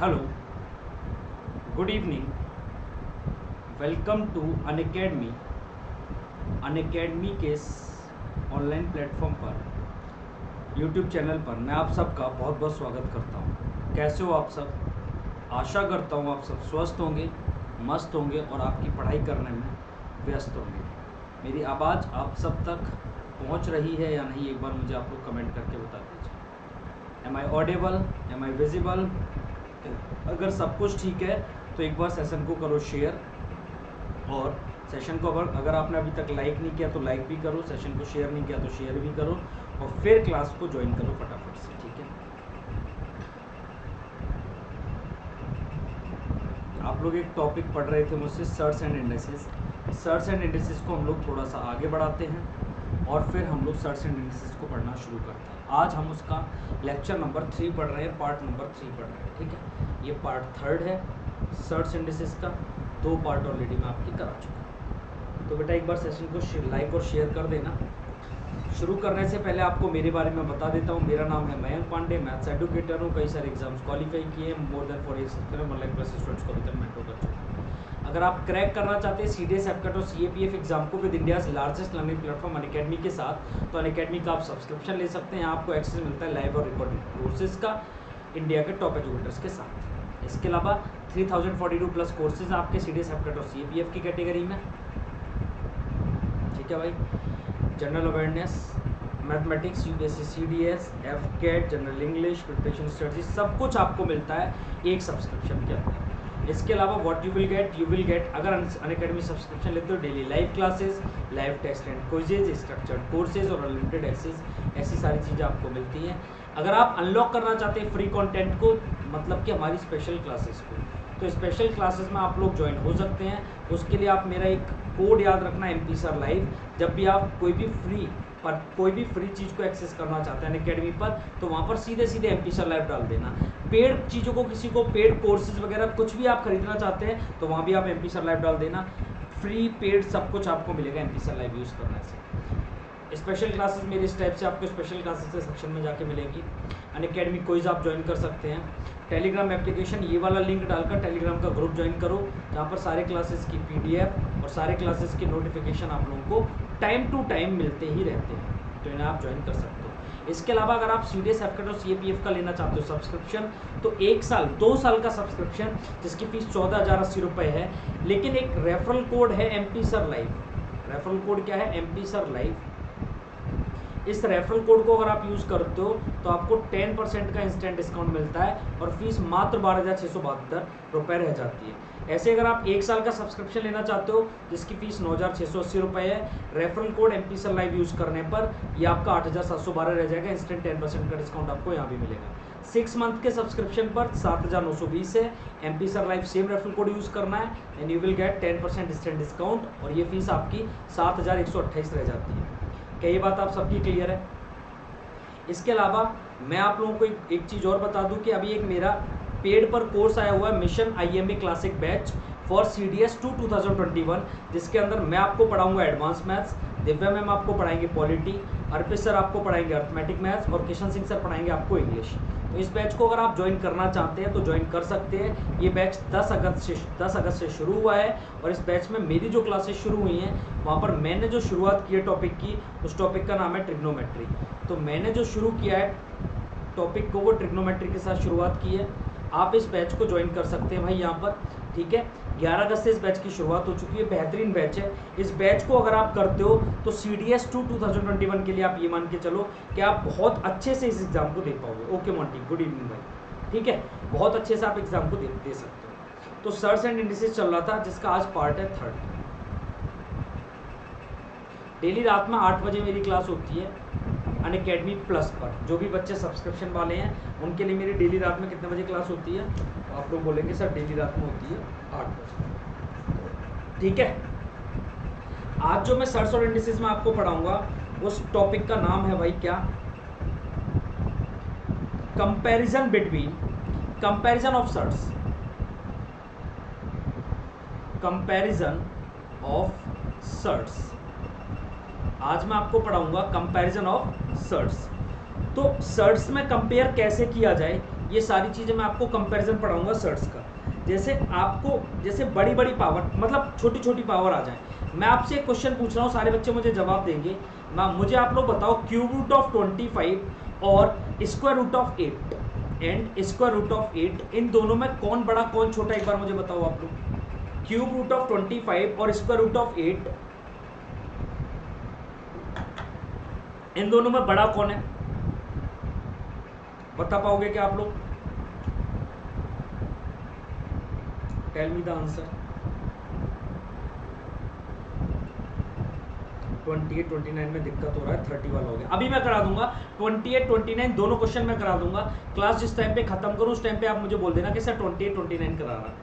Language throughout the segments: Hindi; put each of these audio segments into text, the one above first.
Hello, good evening, welcome to Unacademy के ऑनलाइन प्लेटफॉर्म पर यूट्यूब चैनल पर मैं आप सबका बहुत बहुत स्वागत करता हूँ। कैसे हो आप सब? आशा करता हूँ आप सब स्वस्थ होंगे, मस्त होंगे और आपकी पढ़ाई करने में व्यस्त होंगे। मेरी आवाज़ आप सब तक पहुँच रही है या नहीं, एक बार मुझे आप लोग कमेंट करके बता दीजिए। Am I audible, am I visible? अगर सब कुछ ठीक है तो एक बार सेशन को करो शेयर, और सेशन को अगर आपने अभी तक लाइक नहीं किया तो लाइक भी करो, सेशन को शेयर नहीं किया तो शेयर भी करो, और फिर क्लास को ज्वाइन करो फटाफट से, ठीक है? आप लोग एक टॉपिक पढ़ रहे थे मुझसे, search and indexes. Search and indexes को हम लोग थोड़ा सा आगे बढ़ाते हैं और फिर हम लोग सर्च एंड इंडेक्सेस को पढ़ना शुरू करते हैं। आज हम उसका लेक्चर नंबर 3 पढ़ रहे हैं, पार्ट नंबर 3 पढ़ रहे हैं, ठीक है? ये पार्ट 3 है सर्च इंडेक्सेस का। 2 पार्ट ऑलरेडी मैं आपकी करा चुका हूँ। तो बेटा एक बार सेशन को लाइक और शेयर कर देना। शुरू करने से पहले आपको मेरे बारे में बता देता हूँ। मेरा नाम है मयंक पांडे, मैथ्स एडुकेटर हूँ। कई सारे एग्जाम्स क्वालिफाई किए, more than 4 years online class students को अभी तक मेंटर कर चुका हूँ। अगर आप क्रैक करना चाहते हैं सीडीएस, एफकेट और सीएपीएफ एग्जाम को with India's largest learning platform Unacademy के साथ, तो अनअकैडमी का आप सब्सक्रिप्शन ले सकते हैं। आपको एक्सेस मिलता है लाइव और रिकॉर्डेड कोर्सेज का इंडिया के टॉप एजुकेटर्स के साथ। इसके अलावा 3042 प्लस कोर्सेज आपके सीडीएस, एफकेट और सीएपीएफ की कैटेगरी में, ठीक है भाई? General awareness, mathematics, UPSC CDS, AFCAT, general English, preparation strategy, सब कुछ आपको मिलता है एक सब्सक्रिप्शन के अंदर। इसके अलावा व्हाट यू विल गेट अगर अनअकैडमी सब्सक्रिप्शन लेते हो, daily live classes, live test and quizzes, structured courses और अनलिमिटेड एक्सेस, ऐसी सारी चीज़ें आपको मिलती हैं। अगर आप अनलॉक करना चाहते हैं फ्री कंटेंट को, मतलब कि हमारी स्पेशल क्लासेस को, तो स्पेशल क्लासेस में आप लोग ज्वाइन हो सकते हैं। उसके लिए आप मेरा एक कोड याद रखना, MP सर लाइव। जब भी आप कोई भी फ्री चीज़ को एक्सेस करना चाहते हैं अनअकैडमी पर, तो वहाँ पर सीधे MP सर लाइव डाल देना। पेड चीज़ों को, किसी को पेड कोर्सेज वगैरह कुछ भी आप खरीदना चाहते हैं तो वहाँ भी आप MP सर लाइव डाल देना। फ्री पेड सब कुछ आपको मिलेगा MP सर लाइव यूज़ करने से। स्पेशल क्लासेस मेरे इस टाइप से आपको स्पेशल क्लासेस के सेक्शन में जाके मिलेगी। अनअकैडमी क्विज आप ज्वाइन कर सकते हैं। टेलीग्राम एप्लीकेशन, ये वाला लिंक डालकर टेलीग्राम का ग्रुप ज्वाइन करो, जहाँ पर सारे क्लासेस की PDF और सारे क्लासेस की नोटिफिकेशन आप लोगों को टाइम टू टाइम मिलते ही रहते हैं, तो इन्हें आप ज्वाइन कर सकते हो। इसके अलावा अगर आप सीडीएस, एफकेट और सीएपीएफ का लेना चाहते हो सब्सक्रिप्शन, तो 2 साल का सब्सक्रिप्शन जिसकी फीस 14,080 रुपये है, लेकिन एक रेफरल कोड है MP sir live. Referral code क्या है? MP sir live. इस रेफरल कोड को अगर आप यूज़ करते हो तो आपको 10% का इंस्टेंट डिस्काउंट मिलता है और फीस मात्र 12,672 रुपये रह जाती है। ऐसे अगर आप 1 साल का सब्सक्रिप्शन लेना चाहते हो जिसकी फीस 9,680 रुपये है, referral code MP sir live use करने पर ये आपका 8,712 रह जाएगा। इंस्टेंट 10% का डिस्काउंट आपको यहाँ भी मिलेगा। 6 मंथ के सब्सक्रिप्शन पर 7,920 है। MP sir live same referral code use करना है and you will gate 10% instant discount, और ये फीस आपकी 7,128 रह जाती है। क्या ये बात आप सबकी क्लियर है? इसके अलावा मैं आप लोगों को एक चीज़ और बता दूं कि अभी एक मेरा पेड पर कोर्स आया हुआ है, mission IMA classic batch for CDS 2021, जिसके अंदर मैं आपको पढ़ाऊंगा एडवांस मैथ्स, दिव्या मैम आपको पढ़ाएंगे पॉलिटी, अर्पित सर आपको पढ़ाएंगे अर्थमेटिक मैथ्स और किशन सिंह सर पढ़ाएंगे आपको इंग्लिश। तो इस बैच को अगर आप ज्वाइन करना चाहते हैं तो ज्वाइन कर सकते हैं। ये बैच 10 अगस्त से शुरू हुआ है, और इस बैच में मेरी जो क्लासेस शुरू हुई हैं वहाँ पर मैंने जो शुरुआत की है टॉपिक की, उस टॉपिक का नाम है ट्रिग्नोमेट्री। तो मैंने जो शुरू किया है टॉपिक को, वो ट्रिग्नोमेट्री के साथ शुरुआत की है। आप इस बैच को ज्वाइन कर सकते हैं भाई यहाँ पर, ठीक है? 11 अगस्त से इस बैच की शुरुआत हो चुकी है। बेहतरीन बैच है। इस बैच को अगर आप करते हो तो CDS 2021 के लिए आप ये मान के चलो कि आप बहुत अच्छे से इस एग्ज़ाम को दे पाओगे। ओके मोंटी, गुड इवनिंग भाई, ठीक है? बहुत अच्छे से आप एग्ज़ाम को दे सकते हो। तो सर्च एंड इंडेक्सेस चल रहा था, जिसका आज पार्ट है 3rd। डेली रात में 8 बजे मेरी क्लास होती है अनअकैडमी प्लस पर। जो भी बच्चे सब्सक्रिप्शन वाले हैं उनके लिए मेरी डेली रात में कितने बजे क्लास होती है? तो आप लोग बोलेंगे सर डेली रात में होती है 8 बजे, ठीक है? आज जो मैं सर्च और इंडेक्सेस में आपको पढ़ाऊंगा उस टॉपिक का नाम है भाई क्या? Comparison of search, comparison of search. आज मैं आपको पढ़ाऊंगा कंपैरिजन ऑफ सर्च। तो सर्च में कंपेयर कैसे किया जाए ये सारी चीज़ें मैं आपको कंपैरिजन पढ़ाऊंगा सर्ट्स का। जैसे बड़ी बड़ी पावर मतलब छोटी छोटी पावर आ जाए। मैं आपसे एक क्वेश्चन पूछ रहा हूँ, सारे बच्चे मुझे जवाब देंगे। मुझे आप लोग बताओ क्यूब रूट ऑफ 25 और square root of 8 and square root of 8, इन दोनों में कौन बड़ा कौन छोटा, एक बार मुझे बताओ आप लोग। क्यूब रूट ऑफ 25 और स्क्वायर रूट ऑफ 8, इन दोनों में बड़ा कौन है, बता पाओगे क्या आप लोग? Tell me the answer. 28 29 में दिक्कत हो रहा है, 30 वाला हो गया। अभी मैं करा दूंगा 28 29 दोनों क्वेश्चन मैं करा दूंगा। क्लास जिस टाइम पे खत्म करूं उस टाइम पे आप मुझे बोल देना कि सर 28 29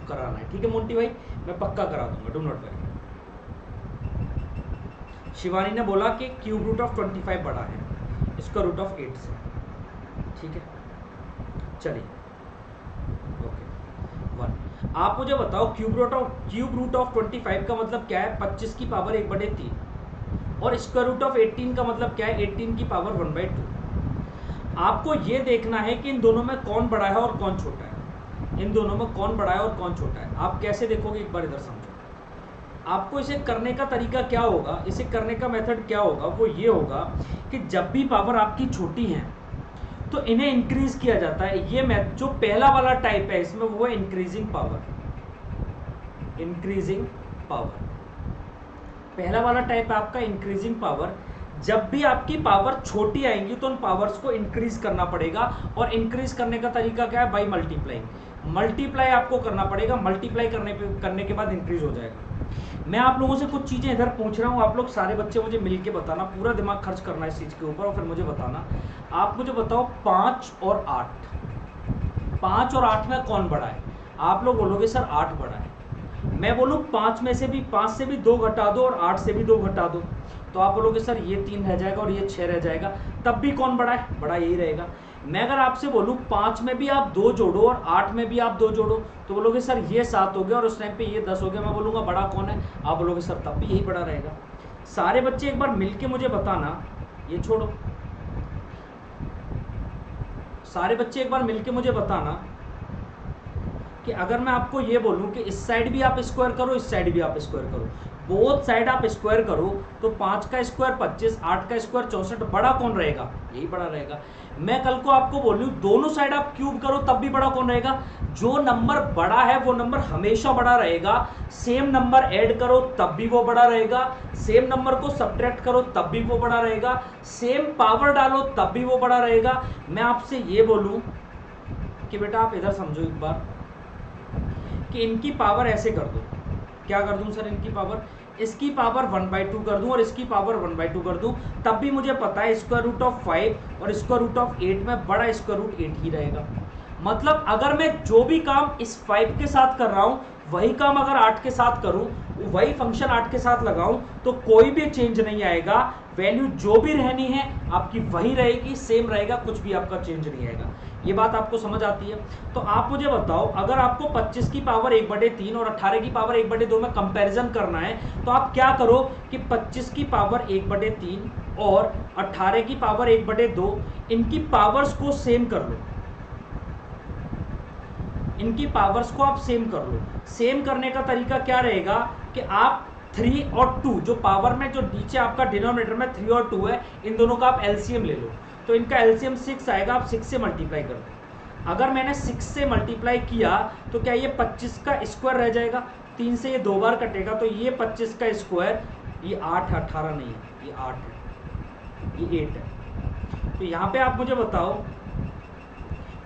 कराना है, ठीक है मोंटी भाई, मैं पक्का करा दूंगा, डू नॉट वरी। शिवानी ने बोला कि क्यूब रूट ऑफ 25 बड़ा है स्क्वायर रूट ऑफ 8 से, ठीक है। चलिए ओके 1। आप मुझे बताओ क्यूब रूट ऑफ 25 का मतलब क्या है, 25 की पावर 1/3, और स्क्वायर रूट ऑफ 18 का मतलब क्या है, 18 की पावर 1/2। आपको ये देखना है कि इन दोनों में कौन बड़ा है और कौन छोटा है, इन दोनों में कौन बड़ा है और कौन छोटा है। आप कैसे देखोगे, एक बार इधर समझो। आपको इसे करने का तरीका क्या होगा, इसे करने का मेथड क्या होगा, वो ये होगा कि जब भी पावर आपकी छोटी है तो इन्हें इंक्रीज किया जाता है। ये जो पहला वाला टाइप है इसमें वो है इंक्रीजिंग पावर। पहला वाला टाइप है आपका इंक्रीजिंग पावर। जब भी आपकी पावर छोटी आएंगी तो उन पावर्स को इंक्रीज करना पड़ेगा, और इंक्रीज करने का तरीका क्या है, बाई मल्टीप्लाइंग। मल्टीप्लाई आपको करना पड़ेगा, मल्टीप्लाई करने के बाद इंक्रीज हो जाएगा। मैं आप लोगों से कुछ चीजें इधर पूछ रहा हूँ, आप लोग सारे बच्चे मुझे मिलके बताना, पूरा दिमाग खर्च करना इस चीज के ऊपर, और फिर मुझे बताना। आप मुझे बताओ 5 और 8 में कौन बड़ा है। आप लोग बोलोगे सर 8 बड़ा है। मैं बोलूँ 5 से भी 2 घटा दो और 8 से भी 2 घटा दो, तो आप बोलोगे सर ये 3 रह जाएगा और ये 6 रह जाएगा, तब भी कौन बड़ा है, बड़ा यही रहेगा। मैं अगर आपसे बोलूँ 5 में भी आप 2 जोड़ो और 8 में भी आप 2 जोड़ो, तो बोलोगे सर ये 7 हो गया और उस टाइम पे ये 10 हो गया। मैं बोलूँगा बड़ा कौन है, आप बोलोगे सर तब भी यही बड़ा रहेगा। सारे बच्चे एक बार मिलके मुझे बताना, ये छोड़ो, सारे बच्चे एक बार मिलके मुझे बताना कि अगर मैं आपको ये बोलूं कि इस साइड भी आप स्क्वायर करो, इस साइड भी आप स्क्वायर करो, बोथ साइड आप स्क्वायर करो, तो 5 का स्क्वायर 25, 8 का स्क्वायर 64, बड़ा कौन रहेगा, यही बड़ा रहेगा। मैं कल को आपको बोलूं दोनों साइड आप क्यूब करो तब भी बड़ा कौन रहेगा, जो नंबर बड़ा है वो नंबर हमेशा बड़ा रहेगा। सेम नंबर ऐड करो तब भी वो बड़ा रहेगा, सेम नंबर को सब्ट्रैक्ट करो तब भी वो बड़ा रहेगा, सेम पावर डालो तब भी वो बड़ा रहेगा। मैं आपसे ये बोलूं कि बेटा आप इधर समझो एक बार, कि इनकी पावर ऐसे कर दो, क्या कर दूं सर, इनकी पावर, इसकी पावर 1/2 कर दूं और इसकी पावर 1/2 कर दूं, तब भी मुझे पता है स्क्वायर रूट ऑफ 5 और स्क्वायर रूट ऑफ 8 में बड़ा स्क्वायर रूट 8 ही रहेगा। मतलब अगर मैं जो भी काम इस 5 के साथ कर रहा हूं वही काम अगर 8 के साथ करूं, वही फंक्शन 8 के साथ लगाऊं, तो कोई भी चेंज नहीं आएगा। वैल्यू जो भी रहनी है आपकी वही रहेगी, सेम रहेगा, कुछ भी आपका चेंज नहीं आएगा। ये बात आपको समझ आती है? तो आप मुझे बताओ, अगर आपको 25 की पावर 1/3 और 18 की पावर 1/2 में कंपैरिजन करना है, तो आप क्या करो कि 25 की पावर 1/3 और 18 की पावर 1/2, इनकी पावर्स को सेम कर लो, इनकी पावर्स को आप सेम कर लो। सेम करने का तरीका क्या रहेगा कि आप 3 और 2, जो पावर में जो नीचे आपका डिनोमिनेटर में 3 और 2 है, इन दोनों का आप एलसीएम ले लो, तो इनका एलसीएम 6 आएगा। आप 6 से मल्टीप्लाई कर दो। अगर मैंने 6 से मल्टीप्लाई किया तो क्या ये 25 का स्क्वायर रह जाएगा, 3 से ये 2 बार कटेगा, तो ये 25 का स्क्वायर, ये 8 है, 18 नहीं है, ये 8 है, ये 8 है। तो यहाँ पे आप मुझे बताओ,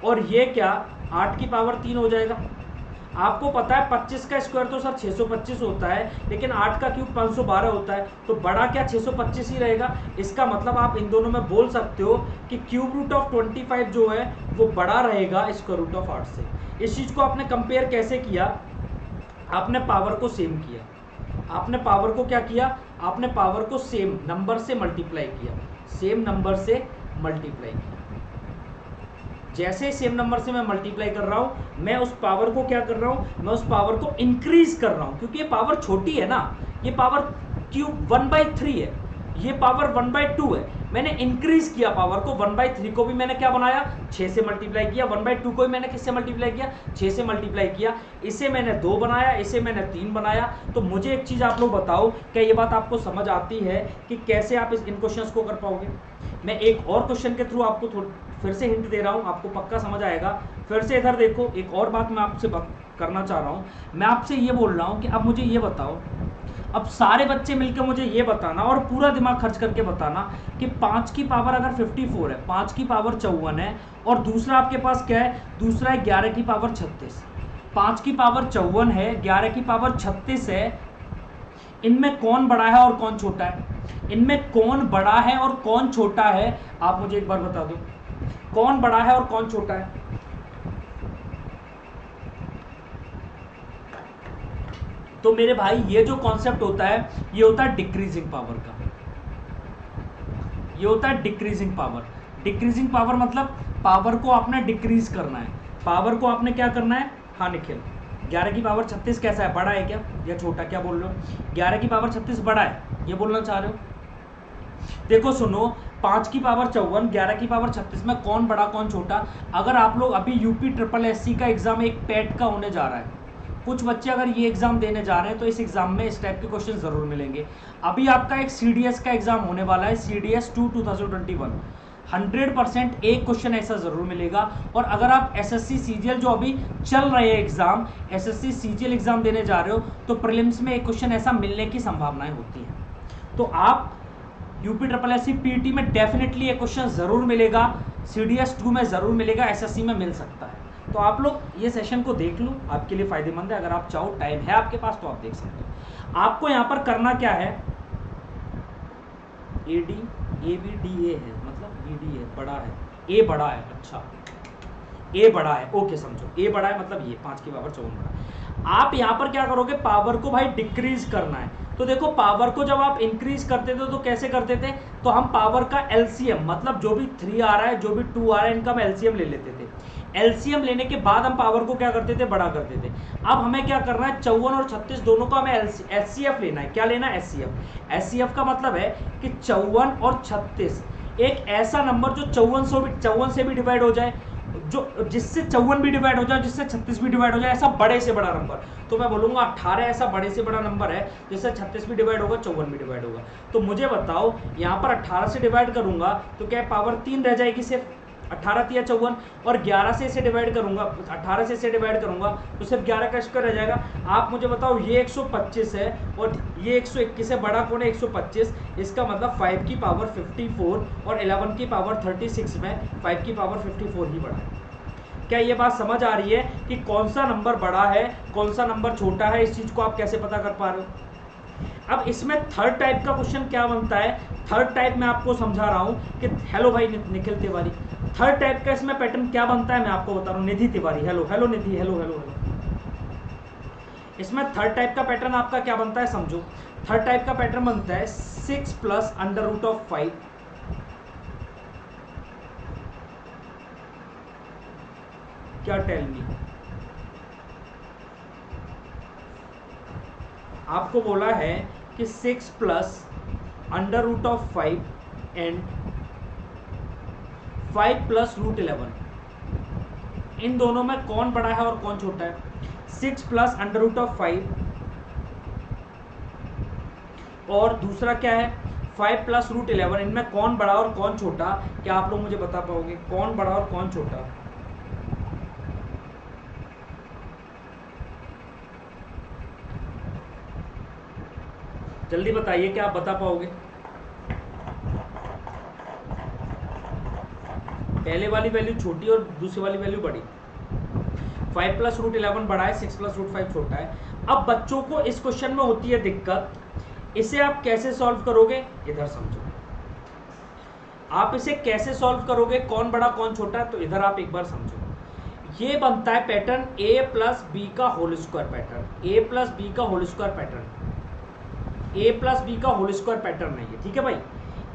और ये क्या 8 की पावर 3 हो जाएगा। आपको पता है 25 का स्क्वायर तो सर 625 होता है, लेकिन 8 का क्यूब 512 होता है, तो बड़ा क्या 625 ही रहेगा। इसका मतलब आप इन दोनों में बोल सकते हो कि क्यूब रूट ऑफ 25 जो है वो बड़ा रहेगा स्क्वायर रूट ऑफ 8 से। इस चीज़ को आपने कंपेयर कैसे किया, आपने पावर को सेम किया, आपने पावर को क्या किया, आपने पावर को सेम नंबर से मल्टीप्लाई किया, सेम नंबर से मल्टीप्लाई किया। जैसे सेम नंबर से मैं मल्टीप्लाई कर रहा हूं, मैं उस पावर को क्या कर रहा हूं, मैं उस पावर को इंक्रीज कर रहा हूं, क्योंकि ये पावर छोटी है ना, ये पावर क्यूब 1/3 है, ये पावर 1/2 है, मैंने इंक्रीज किया पावर को, 1/3 को भी मैंने क्या बनाया 6 से मल्टीप्लाई किया, 1/2 को भी मैंने किससे मल्टीप्लाई किया 6 से मल्टीप्लाई किया, इसे मैंने 2 बनाया, इसे मैंने 3 बनाया। तो मुझे एक चीज़ आप लोग बताओ, क्या ये बात आपको समझ आती है कि कैसे आप इन क्वेश्चंस को कर पाओगे। मैं एक और क्वेश्चन के थ्रू आपको फिर से हिंट दे रहा हूँ, आपको पक्का समझ आएगा। फिर से इधर देखो, एक और बात मैं आपसे करना चाह रहा हूँ, मैं आपसे ये बोल रहा हूँ कि अब मुझे ये बताओ, अब सारे बच्चे मिलकर मुझे ये बताना और पूरा दिमाग खर्च करके बताना कि 5 की पावर अगर 54 है, 5 की पावर 54 है, और दूसरा आपके पास क्या है, दूसरा है 11 की पावर 36। 5 की पावर 54 है, 11 की पावर 36 है, इनमें कौन बड़ा है और कौन छोटा है, इनमें कौन बड़ा है और कौन छोटा है, आप मुझे एक बार बता दो, कौन बड़ा है और कौन छोटा है। तो मेरे भाई ये जो कॉन्सेप्ट होता है, ये होता है डिक्रीजिंग पावर का, ये होता है डिक्रीजिंग पावर। डिक्रीजिंग पावर मतलब पावर को आपने डिक्रीज करना है, पावर को आपने क्या करना है। हाँ निखिल, 11 की पावर 36 कैसा है, बड़ा है क्या या छोटा, क्या बोल रहे हो, 11 की पावर 36 बड़ा है, ये बोलना चाह रहे हो। देखो सुनो, 5 की पावर 54, 11 की पावर 36 में कौन बड़ा कौन छोटा। अगर आप लोग अभी यूपी SSC का एग्जाम एक पेट का होने जा रहा है, कुछ बच्चे अगर ये एग्जाम देने जा रहे हैं तो इस एग्जाम में इस टाइप के क्वेश्चन जरूर मिलेंगे। अभी आपका एक CDS का एग्जाम होने वाला है, CDS 2 2021, 100% एक क्वेश्चन ऐसा जरूर मिलेगा। और अगर आप SSC CGL जो अभी चल रहे हैं एग्जाम, SSC CGL एग्जाम देने जा रहे हो, तो प्रीलिम्स में एक क्वेश्चन ऐसा मिलने की संभावनाएं होती हैं। तो आप यूपी SSC PET में डेफिनेटली एक क्वेश्चन जरूर मिलेगा, CDS 2 में जरूर मिलेगा, SSC में मिल सकता है। तो आप लोग ये सेशन को देख लो, आपके लिए फायदेमंद है। अगर आप चाहो, टाइम है आपके पास, तो आप देख सकते हो। आपको यहां पर करना क्या है, AD AB DA है, मतलब BD है, बड़ा है, A बड़ा है, अच्छा A बड़ा है, ओके समझो, A बड़ा है मतलब ये 5 की पावर 54 बड़ा है। आप यहां पर क्या करोगे, पावर को भाई डिक्रीज करना है। तो देखो, पावर को जब आप इंक्रीज करते थे तो कैसे करते थे, तो हम पावर का LCM, मतलब जो भी 3 आ रहा है, जो भी 2 आ रहा है, इनका हम LCM ले लेते थे। LCM लेने के बाद हम पावर को क्या करते थे, बड़ा करते थे। अब हमें क्या करना है, 54 और 36 दोनों का हमें SCF लेना है। क्या लेना है, SCF। SCF का मतलब है कि 54 और 36 एक ऐसा नंबर जो 54 से भी डिवाइड हो जाए, जो जिससे 54 भी डिवाइड हो जाए, जिससे 36 भी डिवाइड हो जाए, ऐसा बड़े से बड़ा नंबर। तो मैं बोलूंगा 18 ऐसा बड़े से बड़ा नंबर है जिससे 36 भी डिवाइड होगा, 54 भी डिवाइड होगा। तो मुझे बताओ, यहाँ पर 18 से डिवाइड करूंगा तो क्या पावर 3 रह जाएगी सिर्फ, 18 3 54, और 11 से इसे डिवाइड करूंगा, 18 से इसे डिवाइड करूंगा तो सिर्फ 11 का स्क्वायर रह जाएगा। आप मुझे बताओ, ये 125 है और ये 121 है, बड़ा कौन है 125, इसका मतलब 5 की पावर 54 और 11 की पावर 36 में 5 की पावर 54 ही बड़ा है। क्या ये बात समझ आ रही है कि कौन सा नंबर बड़ा है, कौन सा नंबर छोटा है, इस चीज को आप कैसे पता कर पा रहे हो। अब इसमें थर्ड टाइप का क्वेश्चन क्या बनता है, थर्ड टाइप में आपको समझा रहा हूं कि हेलो भाई निखिल तिवारी, थर्ड टाइप का इसमें पैटर्न क्या बनता है मैं आपको बता रहा हूं। निधि तिवारी, हेलो हेलो निधि, हेलो हेलो हेलो। इसमें थर्ड टाइप का पैटर्न आपका क्या बनता है, समझो। थर्ड टाइप का पैटर्न बनता है 6 + √5 क्या, टेल मी। आपको बोला है कि 6 + √5 एंड 5 + √11, इन दोनों में कौन बड़ा है और कौन छोटा है। 6 + √5 और दूसरा क्या है 5 + √11, इनमें कौन बड़ा और कौन छोटा, क्या आप लोग मुझे बता पाओगे, कौन बड़ा और कौन छोटा। जल्दी बताइए, क्या आप बता पाओगे। पहले वाली वैल्यू छोटी और दूसरी वाली वैल्यू बड़ी, 5 + √11 बड़ा है, 6 + √5 छोटा है। अब बच्चों को इस क्वेश्चन में होती है दिक्कत, इसे आप कैसे सॉल्व करोगे, इधर समझो। आप इसे कैसे सॉल्व करोगे, कौन बड़ा कौन छोटा, तो इधर आप एक बार समझो। ये बनता है पैटर्न A + B का whole square pattern, A + B का whole square pattern, A + B का होल स्क्वायर पैटर्न है ये, ठीक है भाई।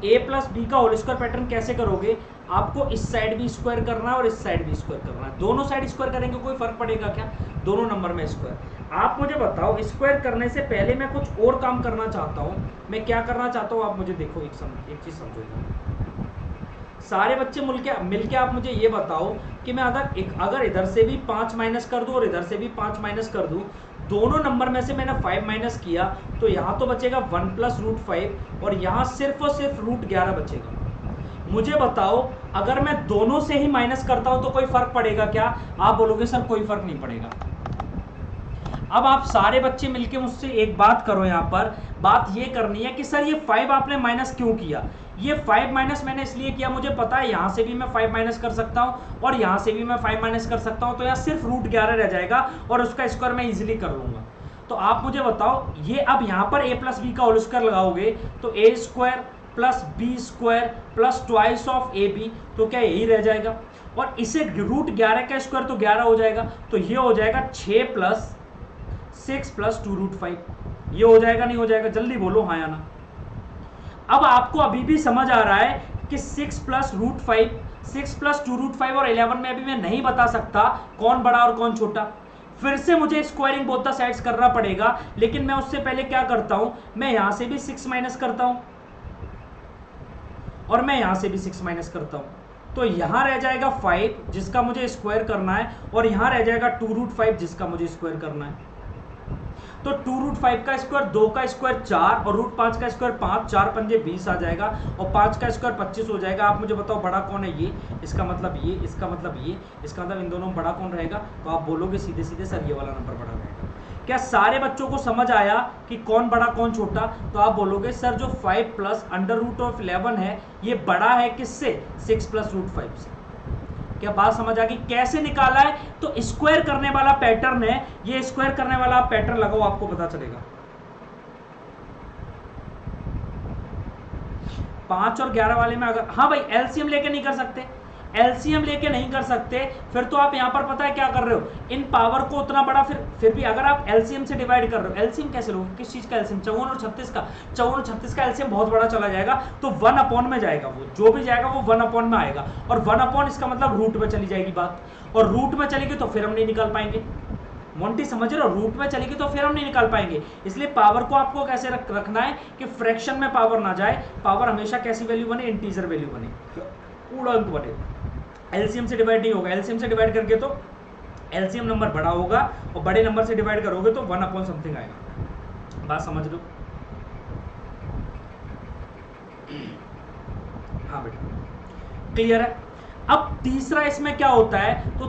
A + B का होल स्क्वायर पैटर्न कैसे करोगे, आपको इस साइड भी स्क्वायर करना है और इस साइड भी स्क्वायर करना है। दोनों साइड स्क्वायर करेंगे कोई फर्क पड़ेगा क्या? दोनों नंबर में स्क्वायर। आप मुझे बताओ, स्क्वायर करने से पहले मैं कुछ और काम करना चाहता हूँ। मैं क्या करना चाहता हूँ आप मुझे देखो, एक चीज समझो। सारे बच्चे मिलके आप मुझे ये बताओ कि मैं अगर इधर से भी 5 माइनस कर दूं और इधर से भी 5 माइनस कर दूं, दोनों नंबर में से मैंने 5 माइनस किया तो यहाँ तो बचेगा 1 प्लस रूट 5 और यहाँ सिर्फ और सिर्फ रूट 11 बचेगा। मुझे बताओ अगर मैं दोनों से ही माइनस करता हूं तो कोई फर्क पड़ेगा क्या? आप बोलोगे सर कोई फर्क नहीं पड़ेगा। अब आप सारे बच्चे मिलके मुझसे एक बात करो, यहाँ पर बात ये करनी है कि सर ये 5 आपने माइनस क्यों किया? ये 5 माइनस मैंने इसलिए किया, मुझे पता है यहाँ से भी मैं 5 माइनस कर सकता हूँ और यहाँ से भी मैं 5 माइनस कर सकता हूँ, तो यहाँ सिर्फ रूट 11 रह जाएगा और उसका स्क्वायर मैं इजीली कर लूंगा। तो आप मुझे बताओ, ये अब यहाँ पर a प्लस बी का होल स्क्वायर लगाओगे तो a square plus B square plus twice of A B, तो क्या यही रह जाएगा? और इसे रूट 11 का स्क्वायर तो 11 हो जाएगा, तो ये हो जाएगा 6 प्लस 6 प्लस 2 रूट 5। ये हो जाएगा नहीं हो जाएगा? जल्दी बोलो हाँ या ना। अब आपको अभी भी समझ आ रहा है कि 6 प्लस रूट 5, 6 प्लस 2 रूट 5 और 11 में अभी मैं नहीं बता सकता कौन बड़ा और कौन छोटा। फिर से मुझे स्क्वायरिंग बोथ द साइड्स करना पड़ेगा, लेकिन मैं उससे पहले क्या करता हूं, मैं यहां से भी 6 माइनस करता हूं और मैं यहां से भी 6 माइनस करता हूं, तो यहां रह जाएगा 5 जिसका मुझे स्क्वायर करना है और यहां रह जाएगा 2 रूट 5 जिसका मुझे स्क्वायर करना है। तो 2 रूट 5 का स्क्वायर 2 का स्क्वायर 4 और रूट 5 का स्क्वायर 5, 4 पंजे 20 आ जाएगा और 5 का स्क्वायर 25 हो जाएगा। आप मुझे बताओ बड़ा कौन है? ये, इसका मतलब ये, इसका मतलब ये, इसका मतलब इन दोनों में बड़ा कौन रहेगा? तो आप बोलोगे सीधे सीधे सर ये वाला नंबर बड़ा रहेगा। क्या सारे बच्चों को समझ आया कि कौन बड़ा कौन छोटा? तो आप बोलोगे सर जो 5 प्लस अंडर रूट ऑफ 11 है ये बड़ा है किससे? 6 प्लस रूट 5 से। क्या बात समझ आ गई? कैसे निकाला है? तो स्क्वायर करने वाला पैटर्न है ये, स्क्वायर करने वाला पैटर्न लगाओ आपको पता चलेगा। 5 और 11 वाले में अगर हाँ भाई एलसीएम लेके नहीं कर सकते, एलसीएम लेके नहीं कर सकते, फिर तो आप यहां पर पता है क्या कर रहे हो, इन पावर को उतना बड़ा फिर भी अगर आप एलसीएम से डिवाइड कर रहे हो, एलसीएम कैसे लोगे? किस चीज का एलसीएम? 54 और 36 का, 54 और 36 का एलसीएम बहुत बड़ा चला जाएगा तो 1 अपॉन में जाएगा, वो जो भी जाएगा वो 1 अपॉन में आएगा और 1 अपॉन इसका मतलब रूट में चली जाएगी बात, और रूट में चलेगी तो फिर हम नहीं निकाल पाएंगे। मोंटी समझ रहे हो? रूट में चलेगी तो फिर हम नहीं निकाल पाएंगे। इसलिए पावर को आपको कैसे रखना है कि फ्रैक्शन में पावर ना जाए, पावर हमेशा कैसी वैल्यू बने? इंटीजर वैल्यू बने, पूर्णांक बने। एलसीएम से डिवाइड नहीं होगा, एलसीएम से डिवाइड करके तो एलसीएम नंबर बड़ा होगा और बड़े नंबर से डिवाइड करोगे तो 1 अपॉन समथिंग आएगा। बात समझ लो? हाँ बेटा क्लियर है। अब तीसरा इसमें क्या होता है, तो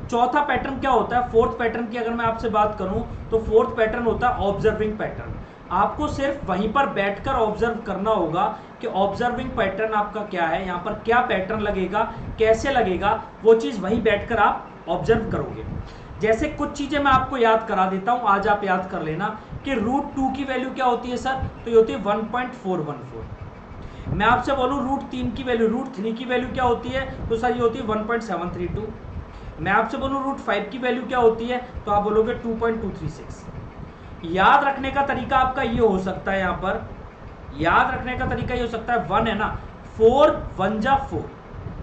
चौथा पैटर्न क्या होता है? फोर्थ पैटर्न की अगर मैं आपसे बात करूं तो फोर्थ पैटर्न होता है ऑब्जर्विंग पैटर्न। आपको सिर्फ वहीं पर बैठकर ऑब्जर्व करना होगा कि ऑब्जर्विंग पैटर्न आपका क्या है, यहाँ पर क्या पैटर्न लगेगा, कैसे लगेगा, वो चीज़ वहीं बैठकर आप ऑब्जर्व करोगे। जैसे कुछ चीज़ें मैं आपको याद करा देता हूँ, आज आप याद कर लेना कि रूट 2 की वैल्यू क्या होती है सर? तो ये होती है 1.414। मैं आपसे बोलूँ रूट 3 की वैल्यू, रूट 3 की वैल्यू क्या होती है? तो सर ये होती है 1.732। मैं आपसे बोलूँ रूट 5 की वैल्यू क्या होती है? तो आप बोलोगे 2.236। याद रखने का तरीका आपका ये हो सकता है, यहाँ पर याद रखने का तरीका ये हो सकता है 1 है ना, 4 1 जा 4,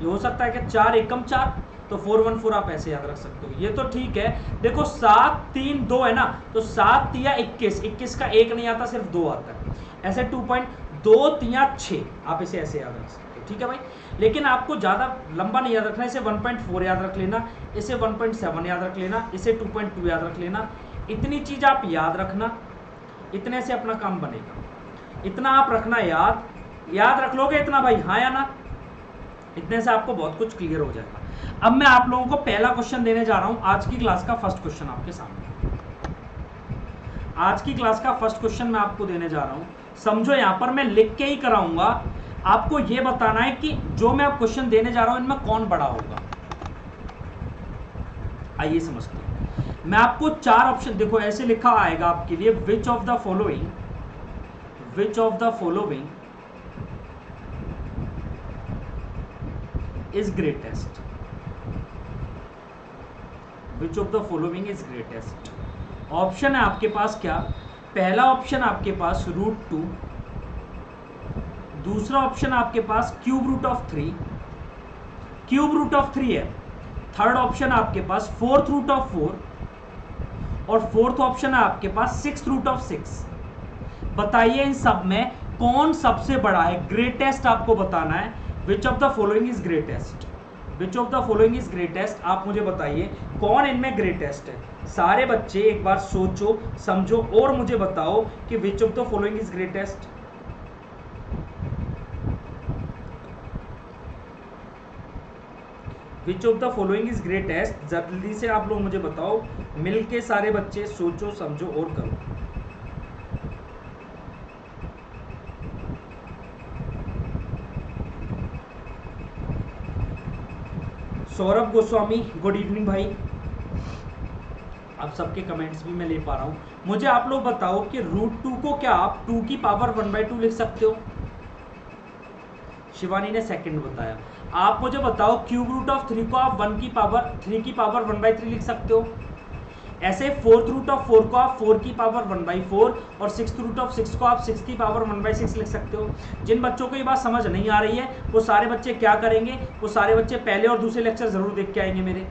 ये हो सकता है कि 4 एकम 4, तो 414 आप ऐसे याद रख सकते हो। ये तो ठीक है। देखो 7 3 2 है ना, तो 7 तिया 21, 21 का 1 नहीं आता, सिर्फ 2 आता है। ऐसे 2.2 तिया 6, आप इसे ऐसे याद रख सकते हो, ठीक है भाई। लेकिन आपको ज़्यादा लंबा नहीं याद रखना, इसे 1.4 याद रख लेना, इसे 1.7 याद रख लेना, इसे 2.2 याद रख लेना। इतनी चीज आप याद रखना, इतने से अपना काम बनेगा। इतना आप रखना याद रख लोगे इतना भाई, हाँ या ना? इतने से आपको बहुत कुछ क्लियर हो जाएगा। अब मैं आप लोगों को पहला क्वेश्चन देने जा रहा हूं, आज की क्लास का फर्स्ट क्वेश्चन आपके सामने। आज की क्लास का फर्स्ट क्वेश्चन मैं आपको देने जा रहा हूं, समझो। यहां पर मैं लिख के ही कराऊंगा, आपको यह बताना है कि जो मैं आप क्वेश्चन देने जा रहा हूं इनमें कौन बड़ा होगा। आइए समझते हैं। मैं आपको 4 ऑप्शन, देखो ऐसे लिखा आएगा आपके लिए, which of the following is greatest, which of the following is greatest. Option है आपके पास क्या? पहला ऑप्शन आपके पास रूट 2, दूसरा ऑप्शन आपके पास cube root of 3, cube root of 3 है, थर्ड ऑप्शन है आपके पास फोर्थ रूट ऑफ 4, और फोर्थ ऑप्शन है आपके पास सिक्स रूट ऑफ 6। बताइए इन सब में कौन सबसे बड़ा है, ग्रेटेस्ट आपको बताना है। Which of the following is greatest, which of the following is greatest, आप मुझे बताइए कौन इनमें ग्रेटेस्ट है। सारे बच्चे एक बार सोचो समझो और मुझे बताओ कि which of the following is greatest. Which of the following is greatest, जल्दी से आप लोग मुझे बताओ, मिलके सारे बच्चे सोचो समझो और करो। सौरभ गोस्वामी, गुड इवनिंग भाई। आप सबके कमेंट्स भी मैं ले पा रहा हूं। मुझे आप लोग बताओ कि √2 को क्या आप 2 की पावर 1/2 लिख सकते हो? शिवानी ने सेकंड बताया। आप मुझे बताओ क्यूब रूट ऑफ 3 को आप 3 की पावर 1/3 लिख सकते हो? ऐसे फोर्थ रूट ऑफ 4 को आप 4 की पावर 1/4 और सिक्स रूट ऑफ 6 को आप 6 की पावर 1/6 लिख सकते हो। जिन बच्चों को ये बात समझ नहीं आ रही है वो सारे बच्चे क्या करेंगे, वो सारे बच्चे पहले और दूसरे लेक्चर जरूर देख के आएंगे मेरे,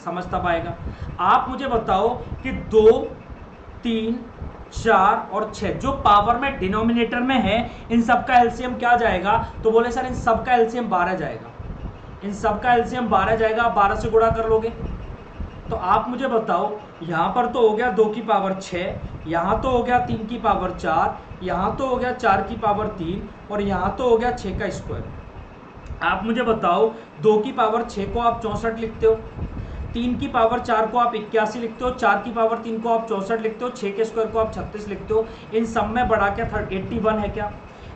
समझ तब आएगा। आप मुझे बताओ कि 2, 3, 4 और 6 जो पावर में डिनोमिनेटर में है, इन सब का एलसीएम क्या जाएगा? तो बोले सर इन सब का एलसीएम 12 जाएगा। इन सब का एलसीएम 12 जाएगा, आप 12 से गुणा कर लोगे। तो आप मुझे बताओ यहां पर तो हो गया 2 की पावर 6, यहां तो हो गया 3 की पावर 4, यहां तो हो गया 4 की पावर 3 और यहां तो हो गया 6 का स्क्वायर। आप मुझे बताओ 2 की पावर 6 को आप 64 लिखते हो, 3 की पावर 4 को आप 81 लिखते हो, 4 की पावर 3 को आप 64 लिखते हो, 6 के स्क्वायर को आप 36 लिखते हो। इन सब में बड़ा क्या 81 है क्या?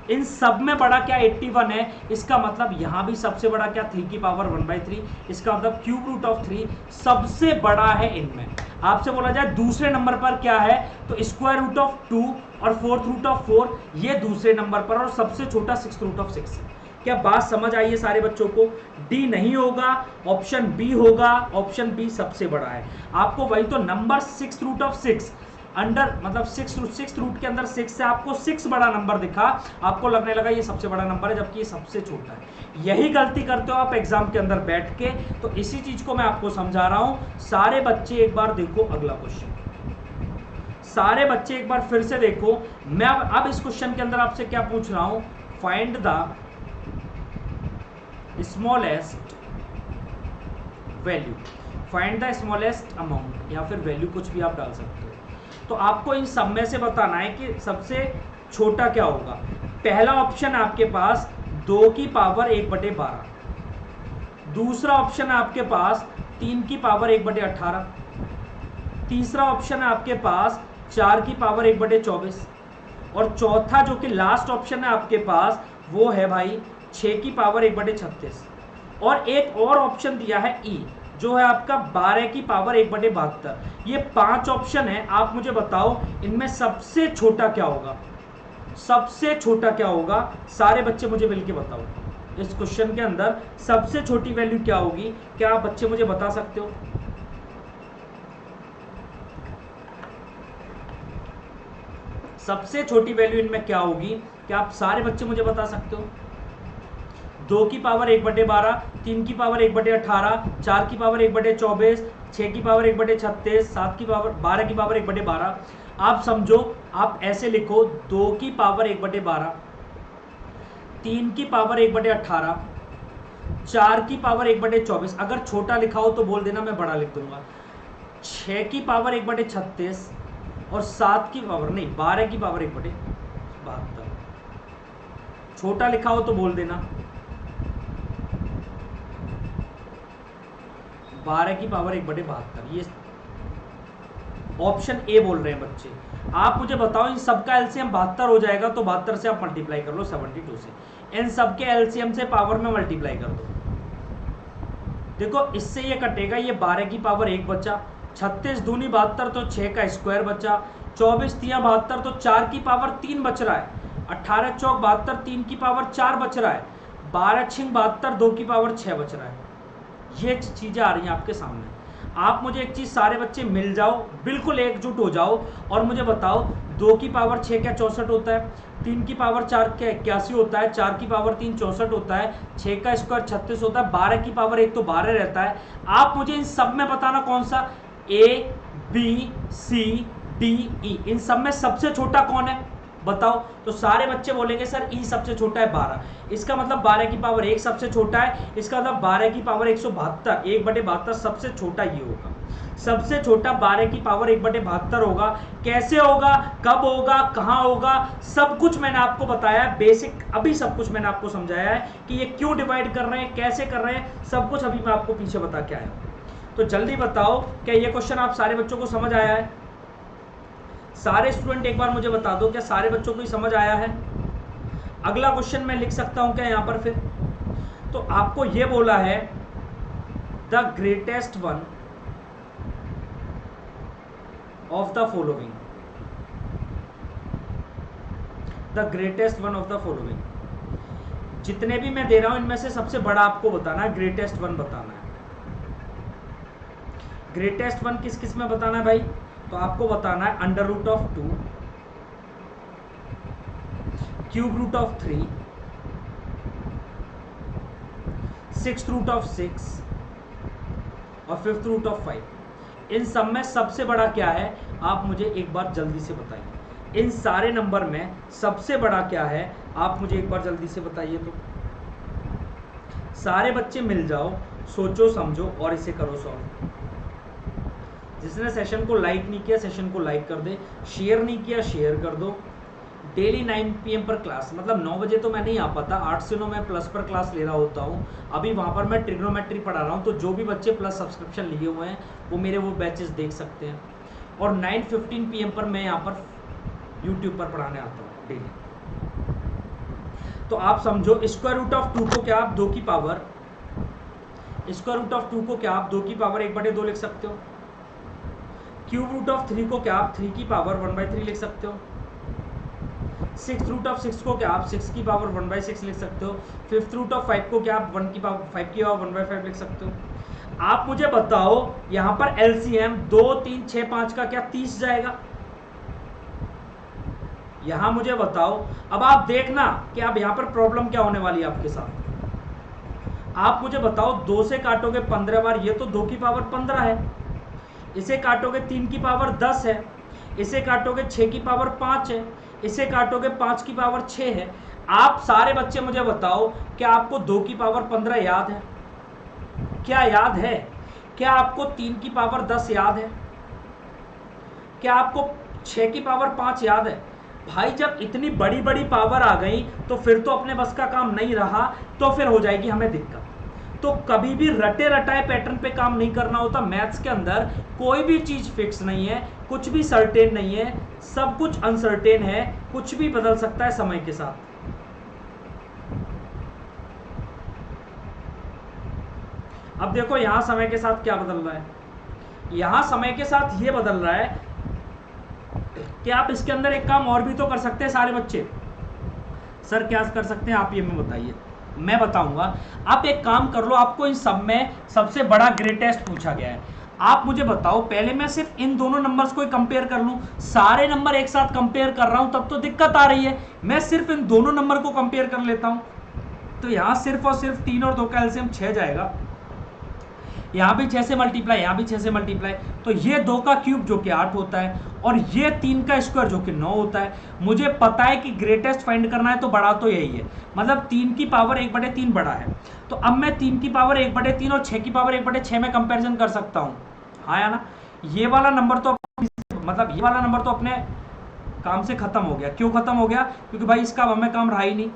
इन सब में बड़ा क्या 81 है? इसका मतलब यहां भी सबसे बड़ा क्या 3 की पावर 1/3। इसका मतलब क्यूब रूट ऑफ 3 सबसे बड़ा है इनमें। आपसे बोला जाए दूसरे नंबर पर क्या है, तो स्क्वायर रूट ऑफ 2 और फोर्थ रूट ऑफ 4 ये दूसरे नंबर पर, और सबसे छोटा सिक्स रूट ऑफ 6 है। क्या बात समझ आई है सारे बच्चों को? डी नहीं होगा, ऑप्शन बी होगा, ऑप्शन बी सबसे बड़ा है। आपको वही तो नंबर 6 रूट ऑफ 6 अंडर मतलब 6 रूट के अंदर 6 से आपको 6 बड़ा नंबर दिखा, आपको लगने लगा ये सबसे बड़ा नंबर है, जबकि ये सबसे छोटा है। यही गलती करते हो आप एग्जाम के अंदर बैठ के। तो इसी चीज को मैं आपको समझा रहा हूं। सारे बच्चे एक बार देखो अगला क्वेश्चन, सारे बच्चे एक बार फिर से देखो। मैं अब इस क्वेश्चन के अंदर आपसे क्या पूछ रहा हूं, find the smallest value, find the smallest amount, या फिर वैल्यू कुछ भी आप डाल सकते हो। तो आपको इन सब में से बताना है कि सबसे छोटा क्या होगा। पहला ऑप्शन आपके पास 2 की पावर 1/12, दूसरा ऑप्शन है आपके पास 3 की पावर 1/18, तीसरा ऑप्शन है आपके पास 4 की पावर 1/24, और चौथा जो कि लास्ट ऑप्शन है आपके पास वो है भाई 6 की पावर 1/36, और एक और ऑप्शन दिया है ई जो है आपका 12 की पावर 1/72। ये 5 ऑप्शन है। आप मुझे बताओ इनमें सबसे छोटा क्या होगा, सबसे छोटा क्या होगा? सारे बच्चे मुझे मिलके बताओ इस क्वेश्चन के अंदर सबसे छोटी वैल्यू क्या होगी? क्या आप बच्चे मुझे बता सकते हो? सबसे छोटी वैल्यू इनमें क्या होगी? क्या आप सारे बच्चे मुझे बता सकते हो? 2 की पावर 1/12, 3 की पावर 1/18, 4 की पावर 1/24, 6 की पावर 1/36, 7 की पावर 12 की पावर 1/12। आप समझो, आप ऐसे लिखो 2 की पावर 1/12, 3 की पावर 1/18, 4 की पावर 1/24। अगर छोटा लिखा हो तो बोल देना, मैं बड़ा लिख दूंगा। 6 की पावर 1/36 और 7 की पावर नहीं 12 की पावर 1/72। छोटा लिखा हो तो बोल देना। 12 की पावर 1/72, ये ऑप्शन ए बोल रहे हैं बच्चे। आप मुझे बताओ इन सबका एलसीएम 72 हो जाएगा, तो 72 से आप मल्टीप्लाई कर लो 72 से। इन सबके एलसीएम से पावर में मल्टीप्लाई कर दो। देखो इससे ये कटेगा, ये 12 की पावर 1 बचा, 36 दूनी 72 तो 6 का स्क्वायर बचा, 24 तिया 72 तो 4 की पावर 3 बच रहा है, 18 चौक 72 3 की पावर 4 बच रहा है, 12 छिंग 72 2 की पावर 6 बच रहा है। ये चीजें आ रही हैं आपके सामने। आप मुझे एक चीज, सारे बच्चे मिल जाओ, बिल्कुल एकजुट हो जाओ और मुझे बताओ 2 की पावर 6 क्या 64 होता है, 3 की पावर 4 क्या 81 होता है, 4 की पावर 3 64 होता है, 6 का स्क्वायर 36 होता है, 12 की पावर 1 तो 12 रहता है। आप मुझे इन सब में बताना कौन सा, A B C D E, इन सब में सबसे छोटा कौन है बताओ। तो सारे बच्चे बोलेंगे सर ई सबसे छोटा है 12, इसका मतलब 12 की पावर 1 सबसे छोटा है, इसका मतलब 12 की पावर 172, 1/72 सबसे छोटा ये होगा। सबसे छोटा 12 की पावर 1/72 होगा। कैसे होगा, कब होगा, कहां होगा, सब कुछ मैंने आपको बताया है, बेसिक अभी सब कुछ मैंने आपको समझाया है कि ये क्यों डिवाइड कर रहे हैं, कैसे कर रहे हैं, सब कुछ अभी मैं आपको पीछे बता के आया हूं। तो जल्दी बताओ क्या ये क्वेश्चन आप सारे बच्चों को समझ आया है? सारे स्टूडेंट एक बार मुझे बता दो क्या सारे बच्चों को ही समझ आया है? अगला क्वेश्चन मैं लिख सकता हूं क्या यहां पर फिर? तो आपको यह बोला है the greatest one of the following, the greatest one of the following, जितने भी मैं दे रहा हूं इनमें से सबसे बड़ा आपको बताना है, ग्रेटेस्ट वन बताना है। ग्रेटेस्ट वन किस किस में बताना है भाई? तो आपको बताना है under root of 2, cube root of 3, six root of 6 और फिफ्थ रूट ऑफ 5। इन सब में सबसे बड़ा क्या है आप मुझे एक बार जल्दी से बताइए। इन सारे नंबर में सबसे बड़ा क्या है आप मुझे एक बार जल्दी से बताइए। तो सारे बच्चे मिल जाओ, सोचो समझो और इसे करो सॉल्व। जिसने सेशन को लाइक नहीं किया सेशन को लाइक कर दे, शेयर नहीं किया शेयर कर दो। डेली 9 PM पर क्लास, मतलब 9 बजे तो मैं नहीं आ पाता, 8 से 9 मैं प्लस पर क्लास ले रहा होता हूँ। अभी वहाँ पर मैं ट्रिग्नोमेट्री पढ़ा रहा हूँ, तो जो भी बच्चे प्लस सब्सक्रिप्शन लिए हुए हैं वो मेरे वो बैचेस देख सकते हैं। और 9:15 PM पर मैं यहाँ पर यूट्यूब पर पढ़ाने आता हूँ डेली। तो आप समझो स्क्वायर रूट ऑफ 2 को क्या आप 2 की पावर, स्क्वायर रूट ऑफ 2 को क्या आप 2 की पावर 1/2 लिख सकते हो। क्यूब रूट ऑफ 3 को क्या आप 3 की पावर 1/3 लिख सकते हो। सिक्स रूट ऑफ 6 को क्या आप 6 की पावर 1/6 लिख सकते हो। फिफ्थ रूट ऑफ 5 को क्या आप 5 की पावर 1/5 लिख सकते हो। आप मुझे बताओ यहां पर एलसीएम 2 3 6 5 का क्या 30 जाएगा? यहां मुझे बताओ। अब आप देखना कि अब यहां पर प्रॉब्लम क्या होने वाली है आपके साथ। आप मुझे बताओ 2 से काटोगे 15 बार, ये तो 2 की पावर 15 है। इसे काटोगे 3 की पावर 10 है। इसे काटोगे 6 की पावर 5 है। इसे काटोगे 5 की पावर 6 है। आप सारे बच्चे मुझे बताओ क्या आपको 2 की पावर 15 याद है? क्या याद है? क्या आपको 3 की पावर 10 याद है? क्या आपको 6 की पावर 5 याद है? भाई जब इतनी बड़ी बड़ी पावर आ गई तो फिर तो अपने बस का काम नहीं रहा, तो फिर हो जाएगी हमें दिक्कत। तो कभी भी रटे रटाए पैटर्न पे काम नहीं करना होता। मैथ्स के अंदर कोई भी चीज फिक्स नहीं है, कुछ भी सर्टेन नहीं है, सब कुछ अनसर्टेन है, कुछ भी बदल सकता है समय के साथ। अब देखो यहां समय के साथ क्या बदल रहा है। यहां समय के साथ ये बदल रहा है कि आप इसके अंदर एक काम और भी तो कर सकते हैं सारे बच्चे। सर क्या कर सकते हैं आप ये में बताइए, मैं बताऊंगा। आप एक काम कर लो, आपको इन सब में सबसे बड़ा ग्रेटेस्ट पूछा गया है। आप मुझे बताओ, पहले मैं सिर्फ इन दोनों नंबर्स को ही कंपेयर कर लूं। सारे नंबर एक साथ कंपेयर कर रहा हूं तब तो दिक्कत आ रही है। मैं सिर्फ इन दोनों नंबर को कंपेयर कर लेता हूं। तो यहां सिर्फ और सिर्फ 3 और 2 का एलसीएम 6 जाएगा। यहाँ भी 6 से मल्टीप्लाई, यहाँ भी 6 से मल्टीप्लाई, तो ये 2 का क्यूब जो कि 8 होता है और ये 3 का स्क्वायर जो कि 9 होता है। मुझे पता है कि ग्रेटेस्ट फाइंड करना है तो बड़ा तो यही है, मतलब 3 की पावर 1/3 बड़ा है। तो अब मैं 3 की पावर 1/3 और 6 की पावर 1/6 में कंपेरिजन कर सकता हूँ, हाँ या ना। ये वाला नंबर तो मतलब ये वाला नंबर तो अपने काम से खत्म हो गया। क्यों खत्म हो गया? क्योंकि भाई इसका अब हमें काम रहा ही नहीं।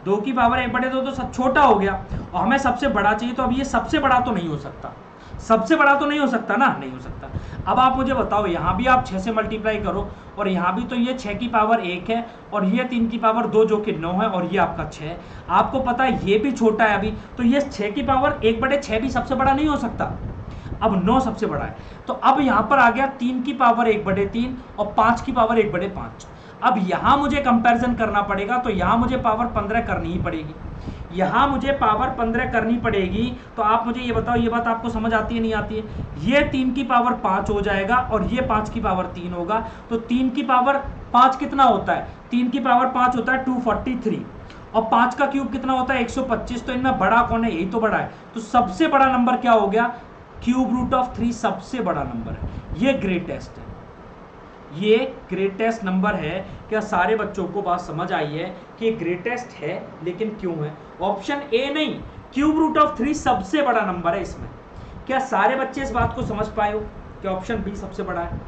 2 की पावर 1/2 तो सब छोटा हो गया और हमें सबसे बड़ा चाहिए, तो अब ये सबसे बड़ा तो नहीं हो सकता। सबसे बड़ा तो नहीं हो सकता ना, नहीं हो सकता। अब आप मुझे बताओ, यहाँ भी आप 6 से मल्टीप्लाई करो और यहाँ भी तो ये 6 की पावर 1 है और ये 3 की पावर 2 जो कि 9 है और ये आपका 6 है। आपको पता है ये भी छोटा है अभी, तो ये 6 की पावर 1/6 भी सबसे बड़ा नहीं हो सकता। अब 9 सबसे बड़ा है। तो अब यहाँ पर आ गया 3 की पावर 1/3 और 5 की पावर 1/5। अब यहाँ मुझे कंपैरिजन करना पड़ेगा, तो यहाँ मुझे पावर 15 करनी ही पड़ेगी। यहाँ मुझे पावर 15 करनी पड़ेगी, तो आप मुझे ये बताओ, ये बात आपको समझ आती है नहीं आती है? ये 3 की पावर 5 हो जाएगा और ये 5 की पावर 3 होगा, तो 3 की पावर 5 कितना होता है? 3 की पावर 5 होता है 243, और 5 का क्यूब कितना होता है? 125। तो इनमें बड़ा कौन है? यही तो बड़ा है। तो सबसे बड़ा नंबर क्या हो गया? क्यूब रूट ऑफ 3 सबसे बड़ा नंबर है। ये ग्रेटेस्ट है, ये ग्रेटेस्ट नंबर है। क्या सारे बच्चों को बात समझ आई है कि ग्रेटेस्ट है, लेकिन क्यों है? ऑप्शन ए नहीं, क्यूब रूट ऑफ 3 सबसे बड़ा नंबर है इसमें। क्या सारे बच्चे इस बात को समझ पाए हो कि ऑप्शन बी सबसे बड़ा है?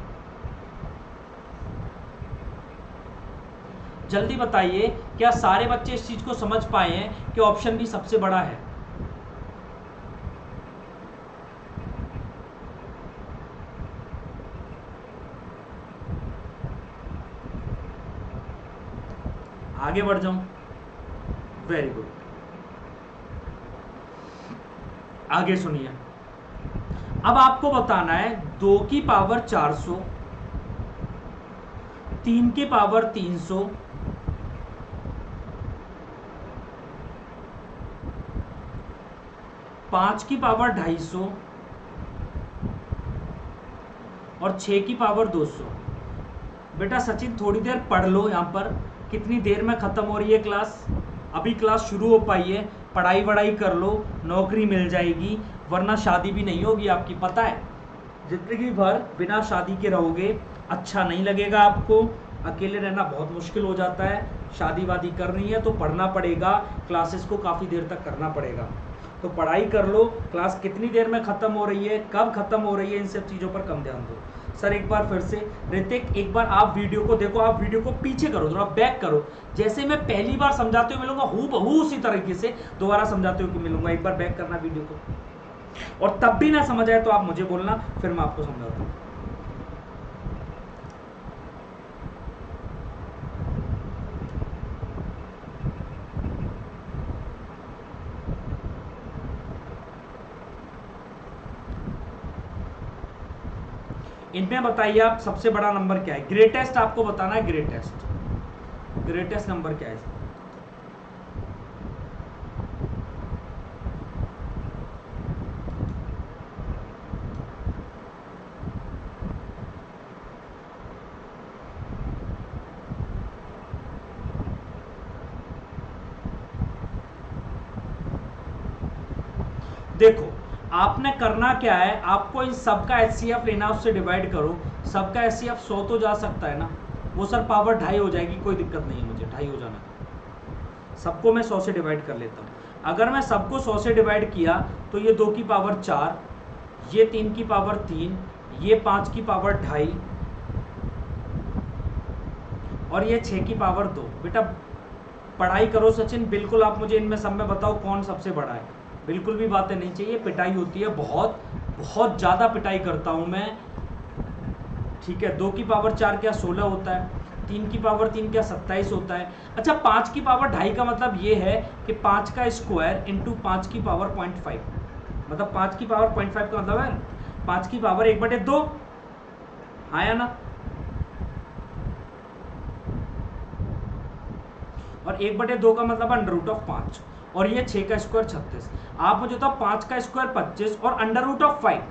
जल्दी बताइए, क्या सारे बच्चे इस चीज को समझ पाए हैं कि ऑप्शन बी सबसे बड़ा है? आगे बढ़ जाऊं? वेरी गुड, आगे सुनिए। अब आपको बताना है 2 की पावर 400, 3 की पावर 300, 5 की पावर 250 और 6 की पावर 200। बेटा सचिन थोड़ी देर पढ़ लो, यहाँ पर कितनी देर में खत्म हो रही है क्लास? अभी क्लास शुरू हो पाई है, पढ़ाई वढ़ाई कर लो, नौकरी मिल जाएगी, वरना शादी भी नहीं होगी आपकी। पता है, जिंदगी भर बिना शादी के रहोगे, अच्छा नहीं लगेगा आपको, अकेले रहना बहुत मुश्किल हो जाता है। शादी वादी करनी है तो पढ़ना पड़ेगा, क्लासेस को काफ़ी देर तक करना पड़ेगा। तो पढ़ाई कर लो। क्लास कितनी देर में ख़त्म हो रही है, कब ख़त्म हो रही है, इन सब चीज़ों पर कम ध्यान दो। सर एक बार फिर से, ऋतिक एक बार आप वीडियो को देखो, आप वीडियो को पीछे करो, थोड़ा बैक करो। जैसे मैं पहली बार समझाते हुए मिलूंगा हूबहू उसी तरीके से दोबारा समझाते हुए मिलूंगा। एक बार बैक करना वीडियो को, और तब भी ना समझ आए तो आप मुझे बोलना, फिर मैं आपको समझाता हूँ। इनमें बताइए आप सबसे बड़ा नंबर क्या है? ग्रेटेस्ट आपको बताना है, ग्रेटेस्ट नंबर क्या है? देखो आपने करना क्या है, आपको इन सबका HCF लेना, उससे डिवाइड करो। सबका HCF 100 तो जा सकता है ना? वो सर पावर 2.5 हो जाएगी, कोई दिक्कत नहीं है, मुझे 2.5 हो जाना। सबको मैं 100 से डिवाइड कर लेता हूँ। अगर मैं सबको 100 से डिवाइड किया तो ये 2 की पावर 4, ये 3 की पावर 3, ये 5 की पावर 2.5 और ये 6 की पावर 2। बेटा पढ़ाई करो सचिन, बिल्कुल आप मुझे इनमें सब में बताओ कौन सबसे बड़ा है। बिल्कुल भी बातें नहीं चाहिए, पिटाई होती है, बहुत बहुत ज़्यादा पिटाई करता हूँ मैं, ठीक है। 2 की पावर 4 क्या 16 होता है, 3 की पावर 3 क्या 27 होता है। अच्छा 5 की पावर 2.5 का मतलब ये है कि 5 का स्क्वायर इंटू 5 की पावर 0.5, मतलब 5 की पावर 0.5 का मतलब है 5 की पावर 1/2, हाँ या ना? और 1/2 का मतलब √5, और ये 6 का स्क्वायर 36। आप मुझे बताओ 5 का स्क्वायर 25 और √5।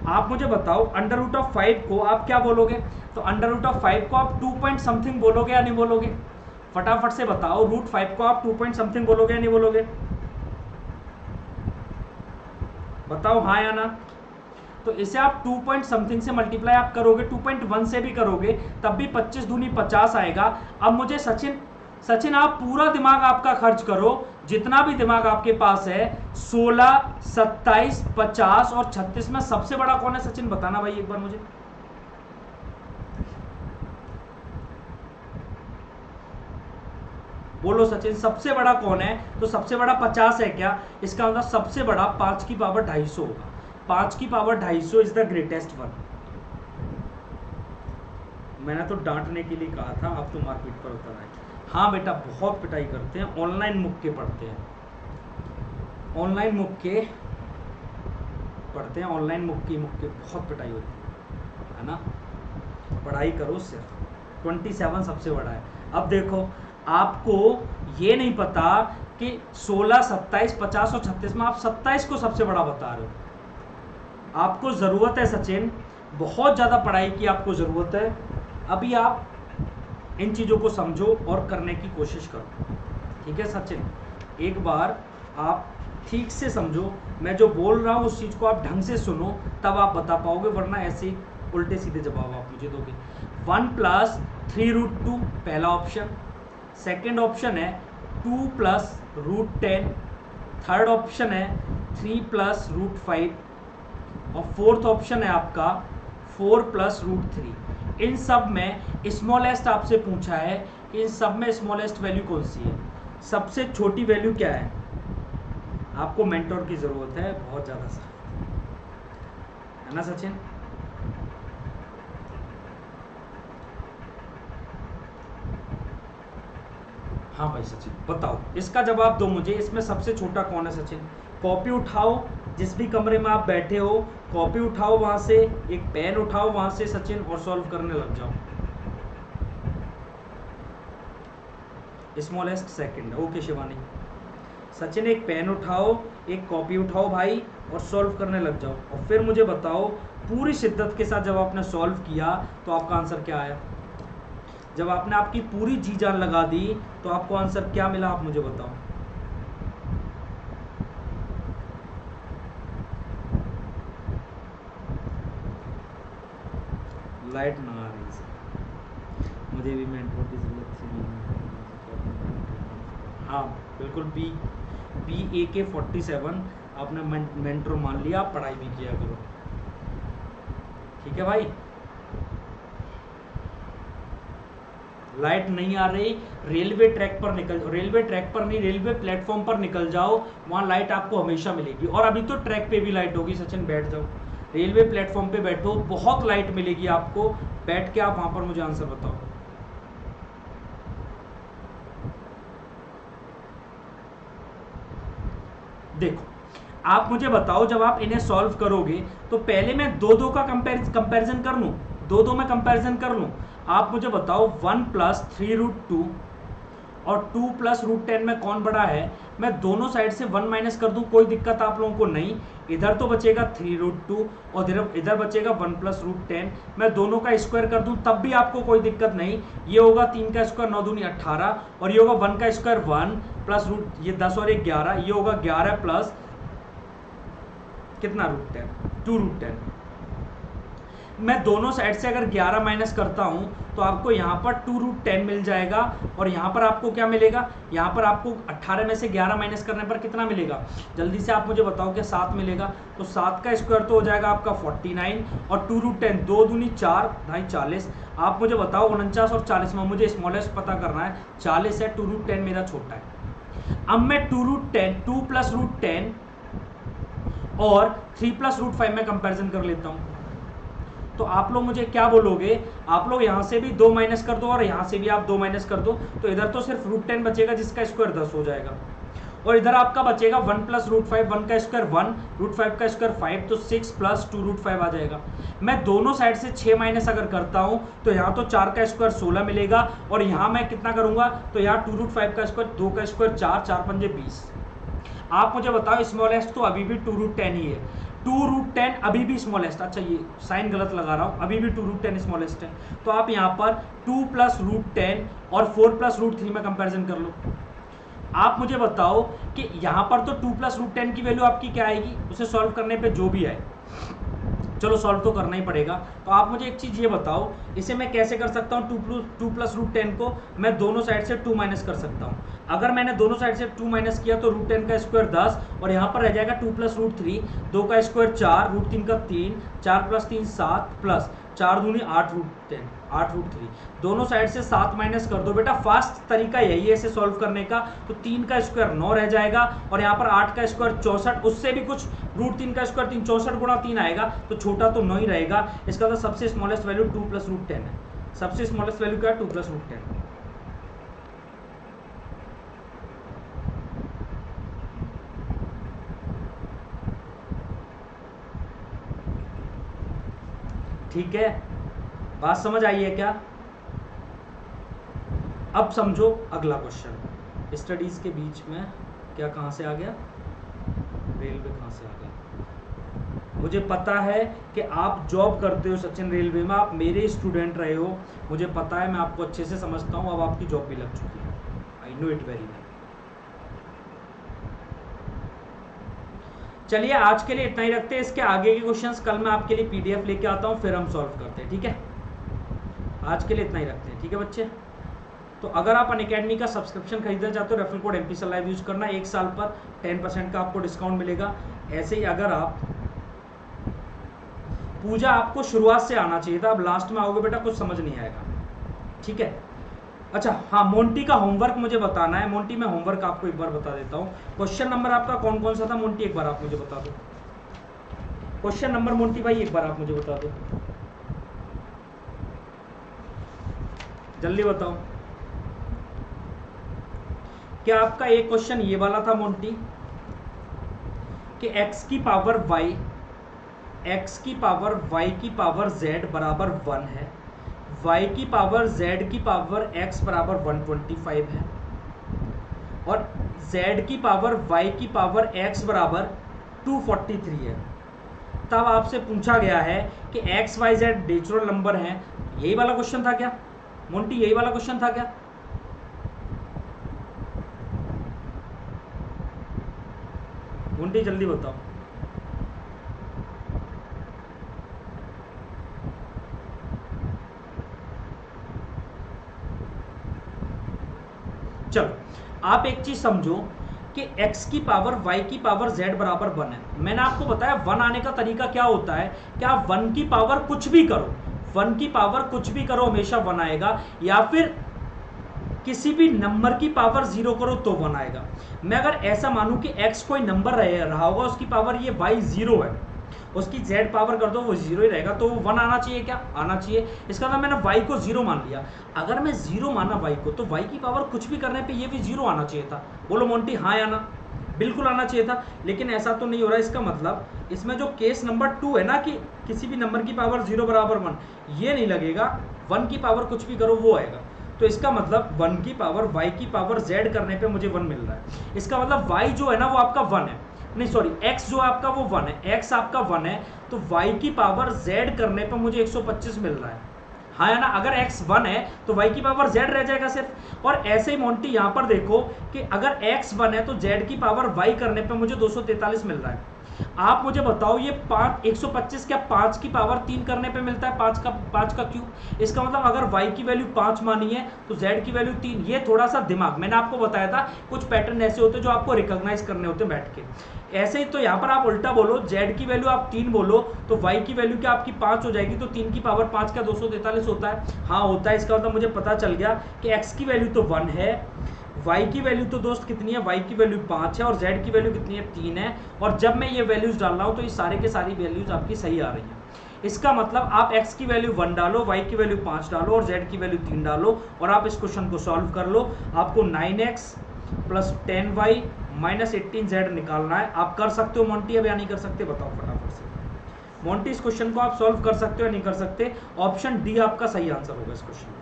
आप मुझे बताओ √5 को आप क्या बोलोगे? तो √5 को आप 2 पॉइंट समथिंग बोलोगे या नहीं बोलोगे? फटाफट से बताओ, √5 को आप 2 पॉइंट समथिंग बोलोगे या नहीं बोलोगे? बताओ हाँ या ना? तो इसे आप 2 पॉइंट समथिंग से मल्टीप्लाई आप करोगे, 2.1 से भी करोगे तब भी 25 दूनी 50 आएगा। अब मुझे सचिन आप पूरा दिमाग आपका खर्च करो, जितना भी दिमाग आपके पास है, 16, 27, 50 और 36 में सबसे बड़ा कौन है सचिन? बताना भाई एक बार मुझे। बोलो सचिन सबसे बड़ा कौन है? तो सबसे बड़ा 50 है क्या? इसका मतलब सबसे बड़ा 5 की पावर 250 होगा। 5 की power 250 is the greatest one. मैंने तो डांटने के लिए कहा था, अब तो मारपीट पर उतर आए। हाँ बेटा बहुत पिटाई करते हैं, ऑनलाइन मुक्के पढ़ते हैं, ऑनलाइन मुक्के पढ़ते हैं, ऑनलाइन मुक्के बहुत पिटाई होती है ना? पढ़ाई करो सिर्फ। 27 सबसे बड़ा है। अब देखो आपको ये नहीं पता कि 16, 27, 50 और 36 में आप 27 को सबसे बड़ा बता रहे हो। आपको ज़रूरत है सचिन, बहुत ज़्यादा पढ़ाई की आपको ज़रूरत है। अभी आप इन चीज़ों को समझो और करने की कोशिश करो, ठीक है सचिन? एक बार आप ठीक से समझो, मैं जो बोल रहा हूँ उस चीज़ को आप ढंग से सुनो, तब आप बता पाओगे, वरना ऐसे ही उल्टे सीधे जवाब आप मुझे दोगे। 1 + 3√2 पहला ऑप्शन, सेकेंड ऑप्शन है 2 + √10, थर्ड ऑप्शन है 3 + √5 और फोर्थ ऑप्शन है आपका 4 + √3। इन सब में स्मॉलेस्ट आपसे पूछा है कि इन सब में स्मॉलेस्ट वैल्यू कौन सी है, सबसे छोटी वैल्यू क्या है? आपको मेंटोर की ज़रूरत है बहुत ज़्यादा सा, है ना सचिन? हाँ भाई सचिन, बताओ इसका जवाब दो मुझे, इसमें सबसे छोटा कौन है सचिन? कॉपी उठाओ, जिस भी कमरे में आप बैठे हो कॉपी उठाओ, वहां से एक पेन उठाओ वहां से सचिन, और सॉल्व करने लग जाओ। Smallest second, okay Shivani. Sachin एक पेन उठाओ, एक कॉपी उठाओ भाई, और सॉल्व करने लग जाओ, और फिर मुझे बताओ पूरी शिद्दत के साथ जब आपने सॉल्व किया तो आपका आंसर क्या आया? जब आपने आपकी पूरी जी जान लगा दी तो आपको आंसर क्या मिला, आप मुझे बताओ। लाइट ना आ रही है, मुझे भी मेंटोर की जरूरत थी। हाँ बिल्कुल, BAK47 आपने मेंटोर मान लिया, आप पढ़ाई भी किया करो, ठीक है भाई? लाइट नहीं आ रही, रेलवे ट्रैक पर निकल जाओ, रेलवे ट्रैक पर नहीं, रेलवे प्लेटफॉर्म पर निकल जाओ, वहाँ लाइट आपको हमेशा मिलेगी। और अभी तो ट्रैक पे भी लाइट होगी सचिन, बैठ जाओ, रेलवे प्लेटफॉर्म पे बैठो, बहुत लाइट मिलेगी आपको, बैठ के आप वहाँ पर मुझे आंसर बताओ। देखो आप मुझे बताओ, जब आप इन्हें सॉल्व करोगे तो पहले मैं दो का कंपैरिजन कर लूँ, दो में कंपैरिजन कर लूँ। आप मुझे बताओ 1 + 3√2 और 2 + √10 में कौन बड़ा है? मैं दोनों साइड से 1 माइनस कर दूं, कोई दिक्कत आप लोगों को नहीं। इधर तो बचेगा 3√2 और इधर बचेगा 1 + √10, मैं दोनों का स्क्वायर कर दूं तब भी आपको कोई दिक्कत नहीं। ये होगा 3 का स्क्वायर 9 दूनी 18, और ये होगा 1 का स्क्वायर 1 प्लस ये 10 और 1 11, ये होगा 11 प्लस कितना √10, 2√10। मैं दोनों साइड से अगर 11 माइनस करता हूं तो आपको यहाँ पर 2√10 मिल जाएगा, और यहाँ पर आपको क्या मिलेगा? यहाँ पर आपको 18 में से 11 माइनस करने पर कितना मिलेगा? जल्दी से आप मुझे बताओ, क्या 7 मिलेगा? तो 7 का स्क्वायर तो हो जाएगा आपका 49, और 2√10 2 दूनी 4 ढाई 40। आप मुझे बताओ 49 और 40 में मुझे स्मॉलेस्ट पता करना है, 40 है, 2√10 मेरा छोटा है। अब मैं 2√10 2 + √10 और 3 + √5 में कंपेरिजन कर लेता हूँ। तो आप लोग मुझे क्या बोलोगे? आप लोग यहाँ से भी 2 माइनस कर दो और यहाँ से भी आप 2 माइनस कर दो, तो इधर तो सिर्फ √10 बचेगा जिसका स्क्वायर 10 हो जाएगा, और इधर आपका बचेगा 1 + √5, 1 का स्क्वायर 1, √5 का स्क्वायर 5, तो 6 + 2√5 आ जाएगा। मैं दोनों साइड से 6 माइनस अगर करता हूँ तो यहाँ तो 4 का स्क्वायर 16 मिलेगा, और यहाँ मैं कितना करूँगा? तो यहाँ 2√5 का स्क्वायर, 2 का स्क्वायर 4, 4 पंजे 20। आप मुझे बताओ, स्मॉलेस्ट तो अभी भी 2√10 ही है, 2√10 अभी भी स्मॉलेस्ट। अच्छा ये साइन गलत लगा रहा हूँ, अभी भी 2√10 स्मॉलेस्ट है। तो आप यहाँ पर 2 + √10 और 4 + √3 में कंपैरिजन कर लो। आप मुझे बताओ कि यहाँ पर तो 2 + √10 की वैल्यू आपकी क्या आएगी? उसे सॉल्व करने पे जो भी आए, चलो सॉल्व तो करना ही पड़ेगा। तो आप मुझे एक चीज़ ये बताओ, इसे मैं कैसे कर सकता हूँ? 2 + √10 को मैं दोनों साइड से 2 माइनस कर सकता हूँ। अगर मैंने दोनों साइड से 2 माइनस किया तो √10 का स्क्वायर 10, और यहाँ पर रह जाएगा 2 + √3, 2 का स्क्वायर 4, √3 का 3, 4 + 3 7, प्लस 4 दूनी 8 √10, 8 √3। दोनों साइड से 7 माइनस कर दो बेटा, फास्ट तरीका यही है इसे सॉल्व करने का। तो 3 का स्क्वायर 9 रह जाएगा, और यहाँ पर 8 का स्क्वायर 64, उससे भी कुछ √3 का स्क्वायर 3, 64 गुणा 3 आएगा, तो छोटा तो 9 ही रहेगा। इसका तो सबसे स्मॉलेस्ट वैल्यू 2 + √10 है। सबसे स्मॉलेस्ट वैल्यू क्या है? 2 + √10। ठीक है, बात समझ आई है क्या? अब समझो अगला क्वेश्चन, स्टडीज के बीच में क्या कहाँ से आ गया, रेलवे कहाँ से आ गया। मुझे पता है कि आप जॉब करते हो सचिन रेलवे में, आप मेरे स्टूडेंट रहे हो, मुझे पता है, मैं आपको अच्छे से समझता हूँ, अब आपकी जॉब भी लग चुकी है, I know it very well. चलिए आज के लिए इतना ही रखते हैं, इसके आगे के क्वेश्चंस कल मैं आपके लिए पीडीएफ लेके आता हूँ, फिर हम सॉल्व करते हैं, ठीक है। आज के लिए इतना ही रखते हैं, ठीक है बच्चे। तो अगर आप अनअकैडमी का सब्सक्रिप्शन खरीदना चाहते हो, रेफरल कोड एमपीएसएल लाइव यूज करना, 1 साल पर 10% का आपको डिस्काउंट मिलेगा। ऐसे ही अगर आप पूजा, आपको शुरुआत से आना चाहिए था, अब लास्ट में आओगे बेटा कुछ समझ नहीं आएगा, ठीक है। अच्छा हाँ, मोंटी का होमवर्क मुझे बताना है। मोंटी मैं होमवर्क आपको एक बार बता देता हूँ। क्वेश्चन नंबर आपका कौन कौन सा था मोंटी, एक बार आप मुझे बता दो। क्वेश्चन नंबर मोंटी भाई एक बार आप मुझे बता दो, जल्दी बताओ। क्या आपका एक क्वेश्चन ये वाला था मोंटी कि x की पावर y की पावर z बराबर 1 है, y की पावर z की पावर x बराबर 125 है, और z की पावर y की पावर x बराबर 243 है। तब आपसे पूछा गया है कि x y z natural number हैं। यही वाला क्वेश्चन था क्या मोंटी, यही वाला क्वेश्चन था क्या? मोंटी जल्दी बताओ। चलो आप एक चीज समझो कि x की पावर y की पावर z बराबर 1 है। मैंने आपको बताया 1 आने का तरीका क्या होता है कि आप 1 की पावर कुछ भी करो, 1 की पावर कुछ भी करो हमेशा 1 आएगा, या फिर किसी भी नंबर की पावर 0 करो तो 1 आएगा। मैं अगर ऐसा मानूं कि x कोई नंबर रहा होगा, उसकी पावर ये y 0 है, उसकी z पावर कर दो वो 0 ही रहेगा, तो वो 1 आना चाहिए, क्या आना चाहिए। इसका मतलब मैंने y को 0 मान लिया। अगर मैं 0 माना y को, तो y की पावर कुछ भी करने पे ये भी 0 आना चाहिए था। बोलो मोंटी हाँ या ना? बिल्कुल आना चाहिए था, लेकिन ऐसा तो नहीं हो रहा। इसका मतलब इसमें जो केस नंबर 2 है ना कि किसी भी नंबर की पावर 0 बराबर 1, ये नहीं लगेगा, 1 की पावर कुछ भी करो वो आएगा। तो इसका मतलब 1 की पावर y की पावर z करने पे मुझे 1 मिल रहा है। इसका मतलब y जो है ना वो आपका 1 है, नहीं सॉरी x जो आपका वो 1 है, x आपका 1 है, तो y की पावर z करने पे मुझे 125 मिल रहा है, हाँ या ना? अगर x 1 है तो y की पावर z रह जाएगा सिर्फ। और ऐसे ही मोंटी यहाँ पर देखो कि अगर x 1 है तो z की पावर y करने पे मुझे 243 मिल रहा है। आप मुझे बताओ ये 125 क्या 5 की पावर 3 करने पे मिलता है, 5 का क्यूब। इसका मतलब अगर y की वैल्यू 5 मानी है तो z की वैल्यू 3। ये थोड़ा सा दिमाग, मैंने आपको बताया था कुछ पैटर्न ऐसे होते हैं जो आपको रिकॉग्नाइज करने होते हैं बैठ के। ऐसे ही तो यहाँ पर आप उल्टा बोलो, z की वैल्यू आप 3 बोलो तो y की वैल्यू क्या आपकी 5 हो जाएगी, तो 3 की पावर 5 का 243 होता है, हाँ होता है। इसका मतलब मुझे पता चल गया कि x की वैल्यू तो 1 है, y की वैल्यू तो दोस्त कितनी है, y की वैल्यू 5 है, और z की वैल्यू कितनी है 3 है। और जब मैं ये वैल्यूज डाल रहा हूँ तो ये सारे के सारी वैल्यूज आपकी सही आ रही हैं। इसका मतलब आप x की वैल्यू 1 डालो, y की वैल्यू 5 डालो और z की वैल्यू 3 डालो, और आप इस क्वेश्चन को सॉल्व कर लो। आपको 9x plus 10y minus 18z निकालना है। आप कर सकते हो मोंटी अब या नहीं कर सकते, बताओ फटाफट से। मोंटी इस क्वेश्चन को आप सॉल्व कर सकते हो या नहीं कर सकते? ऑप्शन डी आपका सही आंसर होगा इस क्वेश्चन का।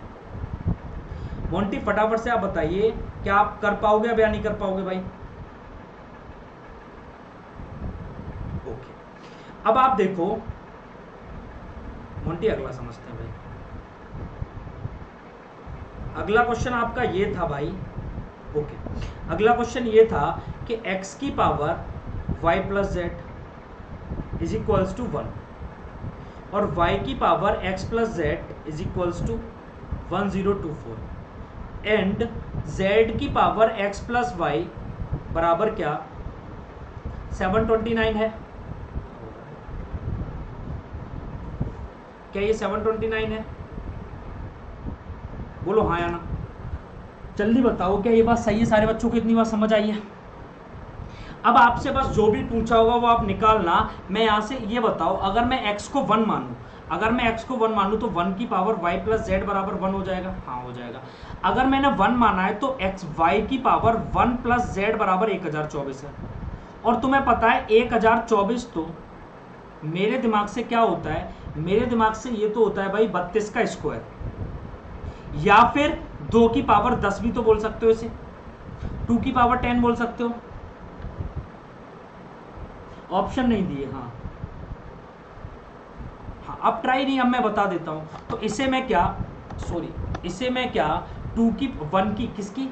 मोंटी फटाफट से आप बताइए, क्या आप कर पाओगे अब या नहीं कर पाओगे भाई? ओके, अब आप देखो मोंटी अगला समझते हैं भाई। अगला क्वेश्चन आपका ये था भाई, ओके अगला क्वेश्चन ये था कि x की power y plus Z is equals to 1 और y की power x plus Z is equals to 1024 and z की पावर x प्लस y बराबर क्या 729 है। क्या ये 729 है? बोलो हाँ या ना, जल्दी बताओ। क्या ये बात सही है? सारे बच्चों को इतनी बात समझ आई है? अब आपसे बस जो भी पूछा होगा वो आप निकालना। मैं यहाँ से ये बताओ, अगर मैं x को 1 मानूं, अगर मैं x को 1 मानूं तो 1 की पावर y प्लस जेड बराबर 1 हो जाएगा, हाँ हो जाएगा। अगर मैंने 1 माना है तो x y की पावर 1 प्लस जेड बराबर 1024 है। और तुम्हें पता है 1024 तो मेरे दिमाग से क्या होता है, मेरे दिमाग से ये तो होता है भाई 32 का स्क्वायर, या फिर 2 की पावर 10 भी तो बोल सकते हो इसे, 2 की पावर 10 बोल सकते हो। ऑप्शन नहीं दिए। हाँ हाँ, अब ट्राई नहीं, अब मैं बता देता हूं। तो इसे मैं क्या, सॉरी, इसे मैं क्या 2 की 1 की किसकी,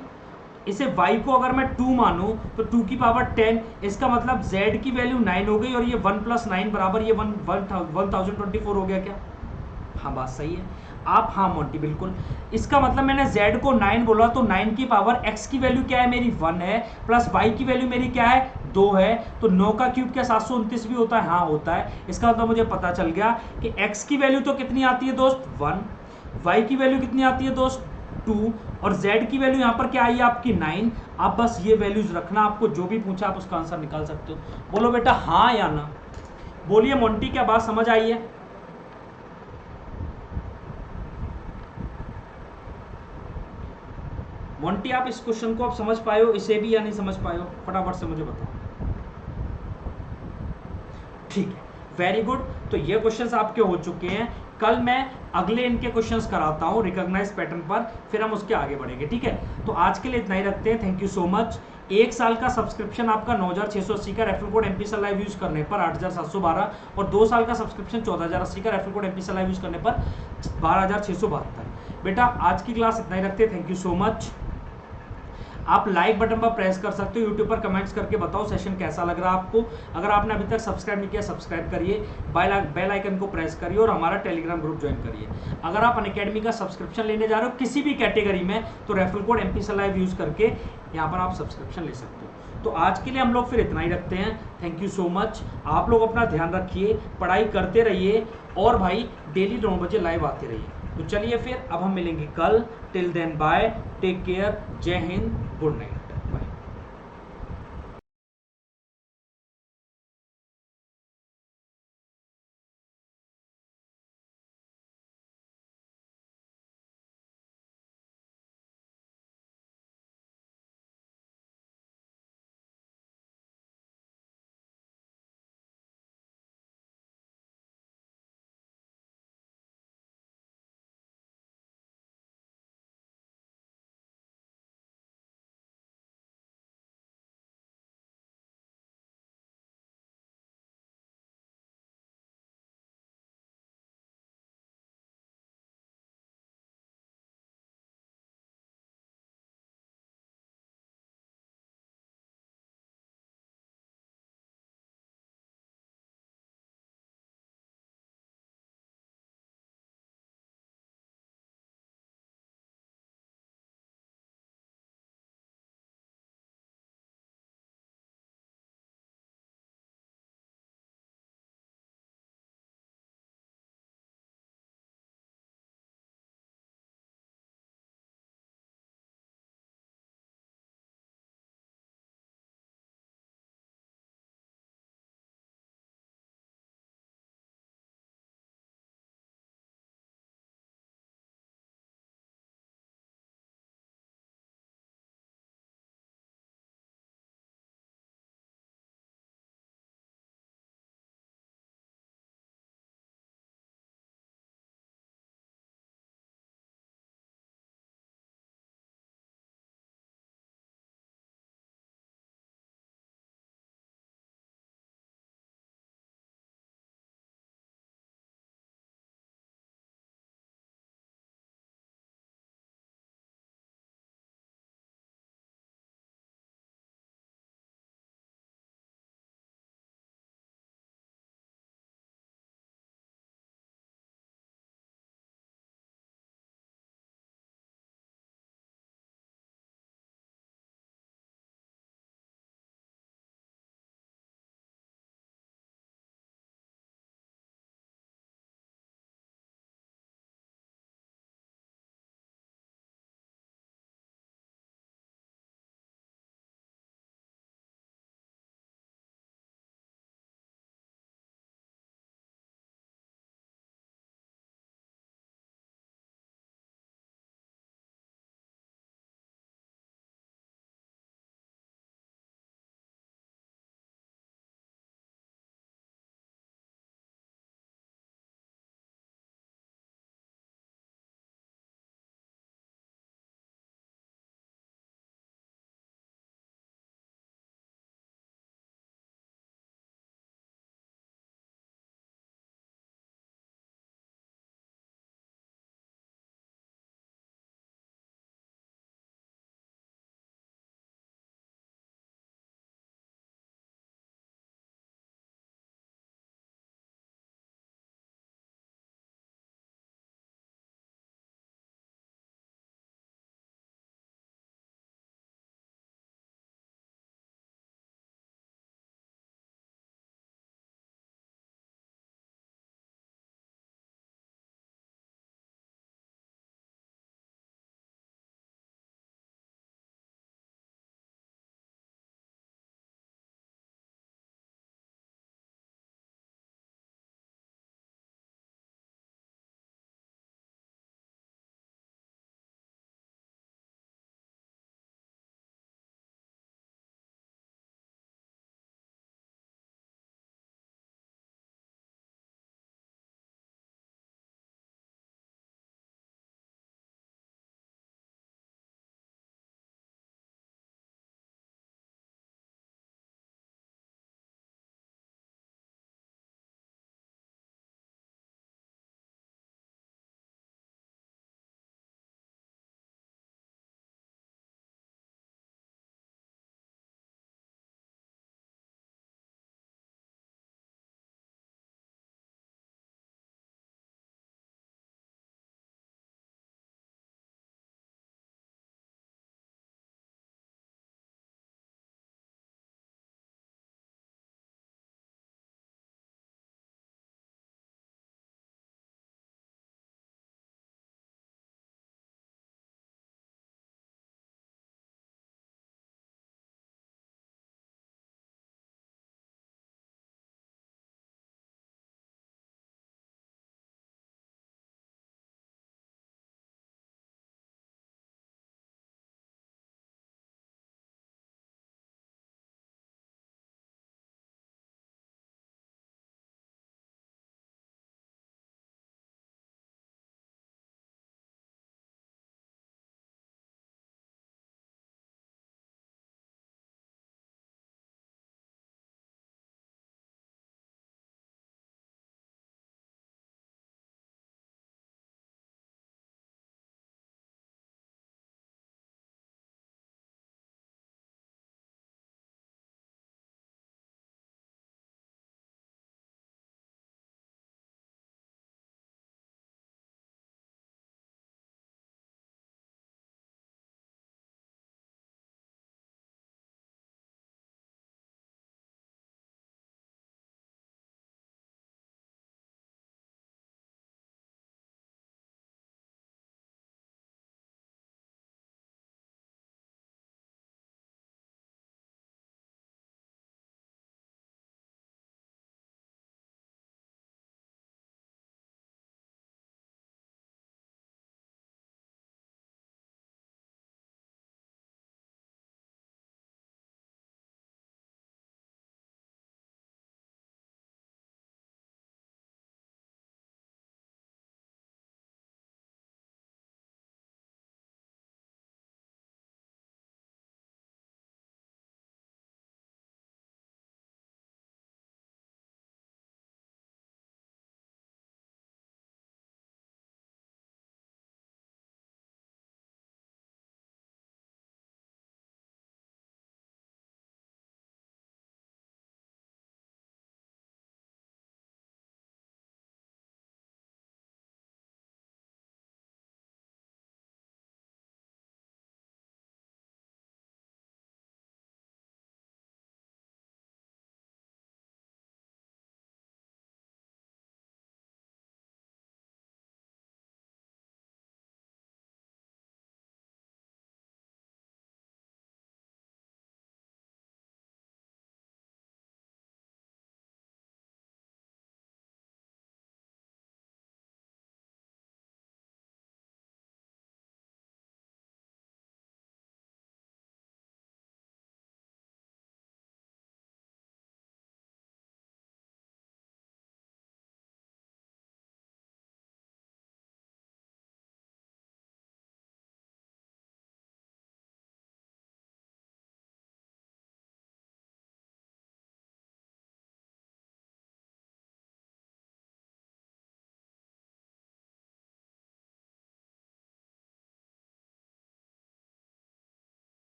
इसे y को अगर मैं 2 मानूं तो 2 की पावर 10, इसका मतलब z की वैल्यू 9 हो गई और ये 1 + 9 बराबर ये 1024 हो गया क्या? हाँ बात सही है आप, हाँ मोंटी बिल्कुल। इसका मतलब मैंने z को 9 बोला तो 9 की पावर x की वैल्यू क्या है मेरी 1 है, प्लस y की वैल्यू मेरी क्या है 2 है, तो 9 का क्यूब क्या 729 भी होता है? हाँ होता है। इसका मतलब मुझे पता चल गया कि x की वैल्यू तो कितनी आती है दोस्त 1, y की वैल्यू कितनी आती है दोस्त 2, और z की वैल्यू यहाँ पर क्या आई है आपकी 9। आप बस ये वैल्यूज रखना, आपको जो भी पूछा आप उसका आंसर निकाल सकते हो। बोलो बेटा हाँ या ना, बोलिए मोंटी, क्या बात समझ आई है? मोंटी आप इस क्वेश्चन को आप समझ पाए हो, इसे भी, या नहीं समझ पाए हो? फटाफट से मुझे बताओ। ठीक है, वेरी गुड। तो ये क्वेश्चंस आपके हो चुके हैं। कल मैं अगले इनके क्वेश्चंस कराता हूं रिकॉग्नाइज पैटर्न पर, फिर हम उसके आगे बढ़ेंगे। ठीक है, तो आज के लिए इतना ही रखते हैं। Thank you so much. 1 साल का सब्सक्रिप्शन आपका 9680 का, रेफरल कोड एमपीएसएल लाइव यूज करने पर 8712, और 2 साल का सब्सक्रिप्शन 14080 का, रेफरल कोड एमपीएसएल लाइव यूज करने पर 12672। बेटा आज की क्लास इतना ही रखते हैं। Thank you so much. आप लाइक बटन पर प्रेस कर सकते हो, यूट्यूब पर कमेंट्स करके बताओ सेशन कैसा लग रहा है आपको। अगर आपने अभी तक सब्सक्राइब नहीं किया, सब्सक्राइब करिए, बेल आइकन को प्रेस करिए और हमारा टेलीग्राम ग्रुप ज्वाइन करिए। अगर आप अनअकैडमी का सब्सक्रिप्शन लेने जा रहे हो किसी भी कैटेगरी में, तो रेफरल कोड एमपीएसएल लाइव यूज करके यहाँ पर आप सब्सक्रिप्शन ले सकते हो। तो आज के लिए हम लोग फिर इतना ही रखते हैं। Thank you so much. आप लोग अपना ध्यान रखिए, पढ़ाई करते रहिए, और भाई डेली 9 बजे लाइव आते रहिए। तो चलिए फिर अब हम मिलेंगे कल। Till then bye, take care, Jai Hind, good night.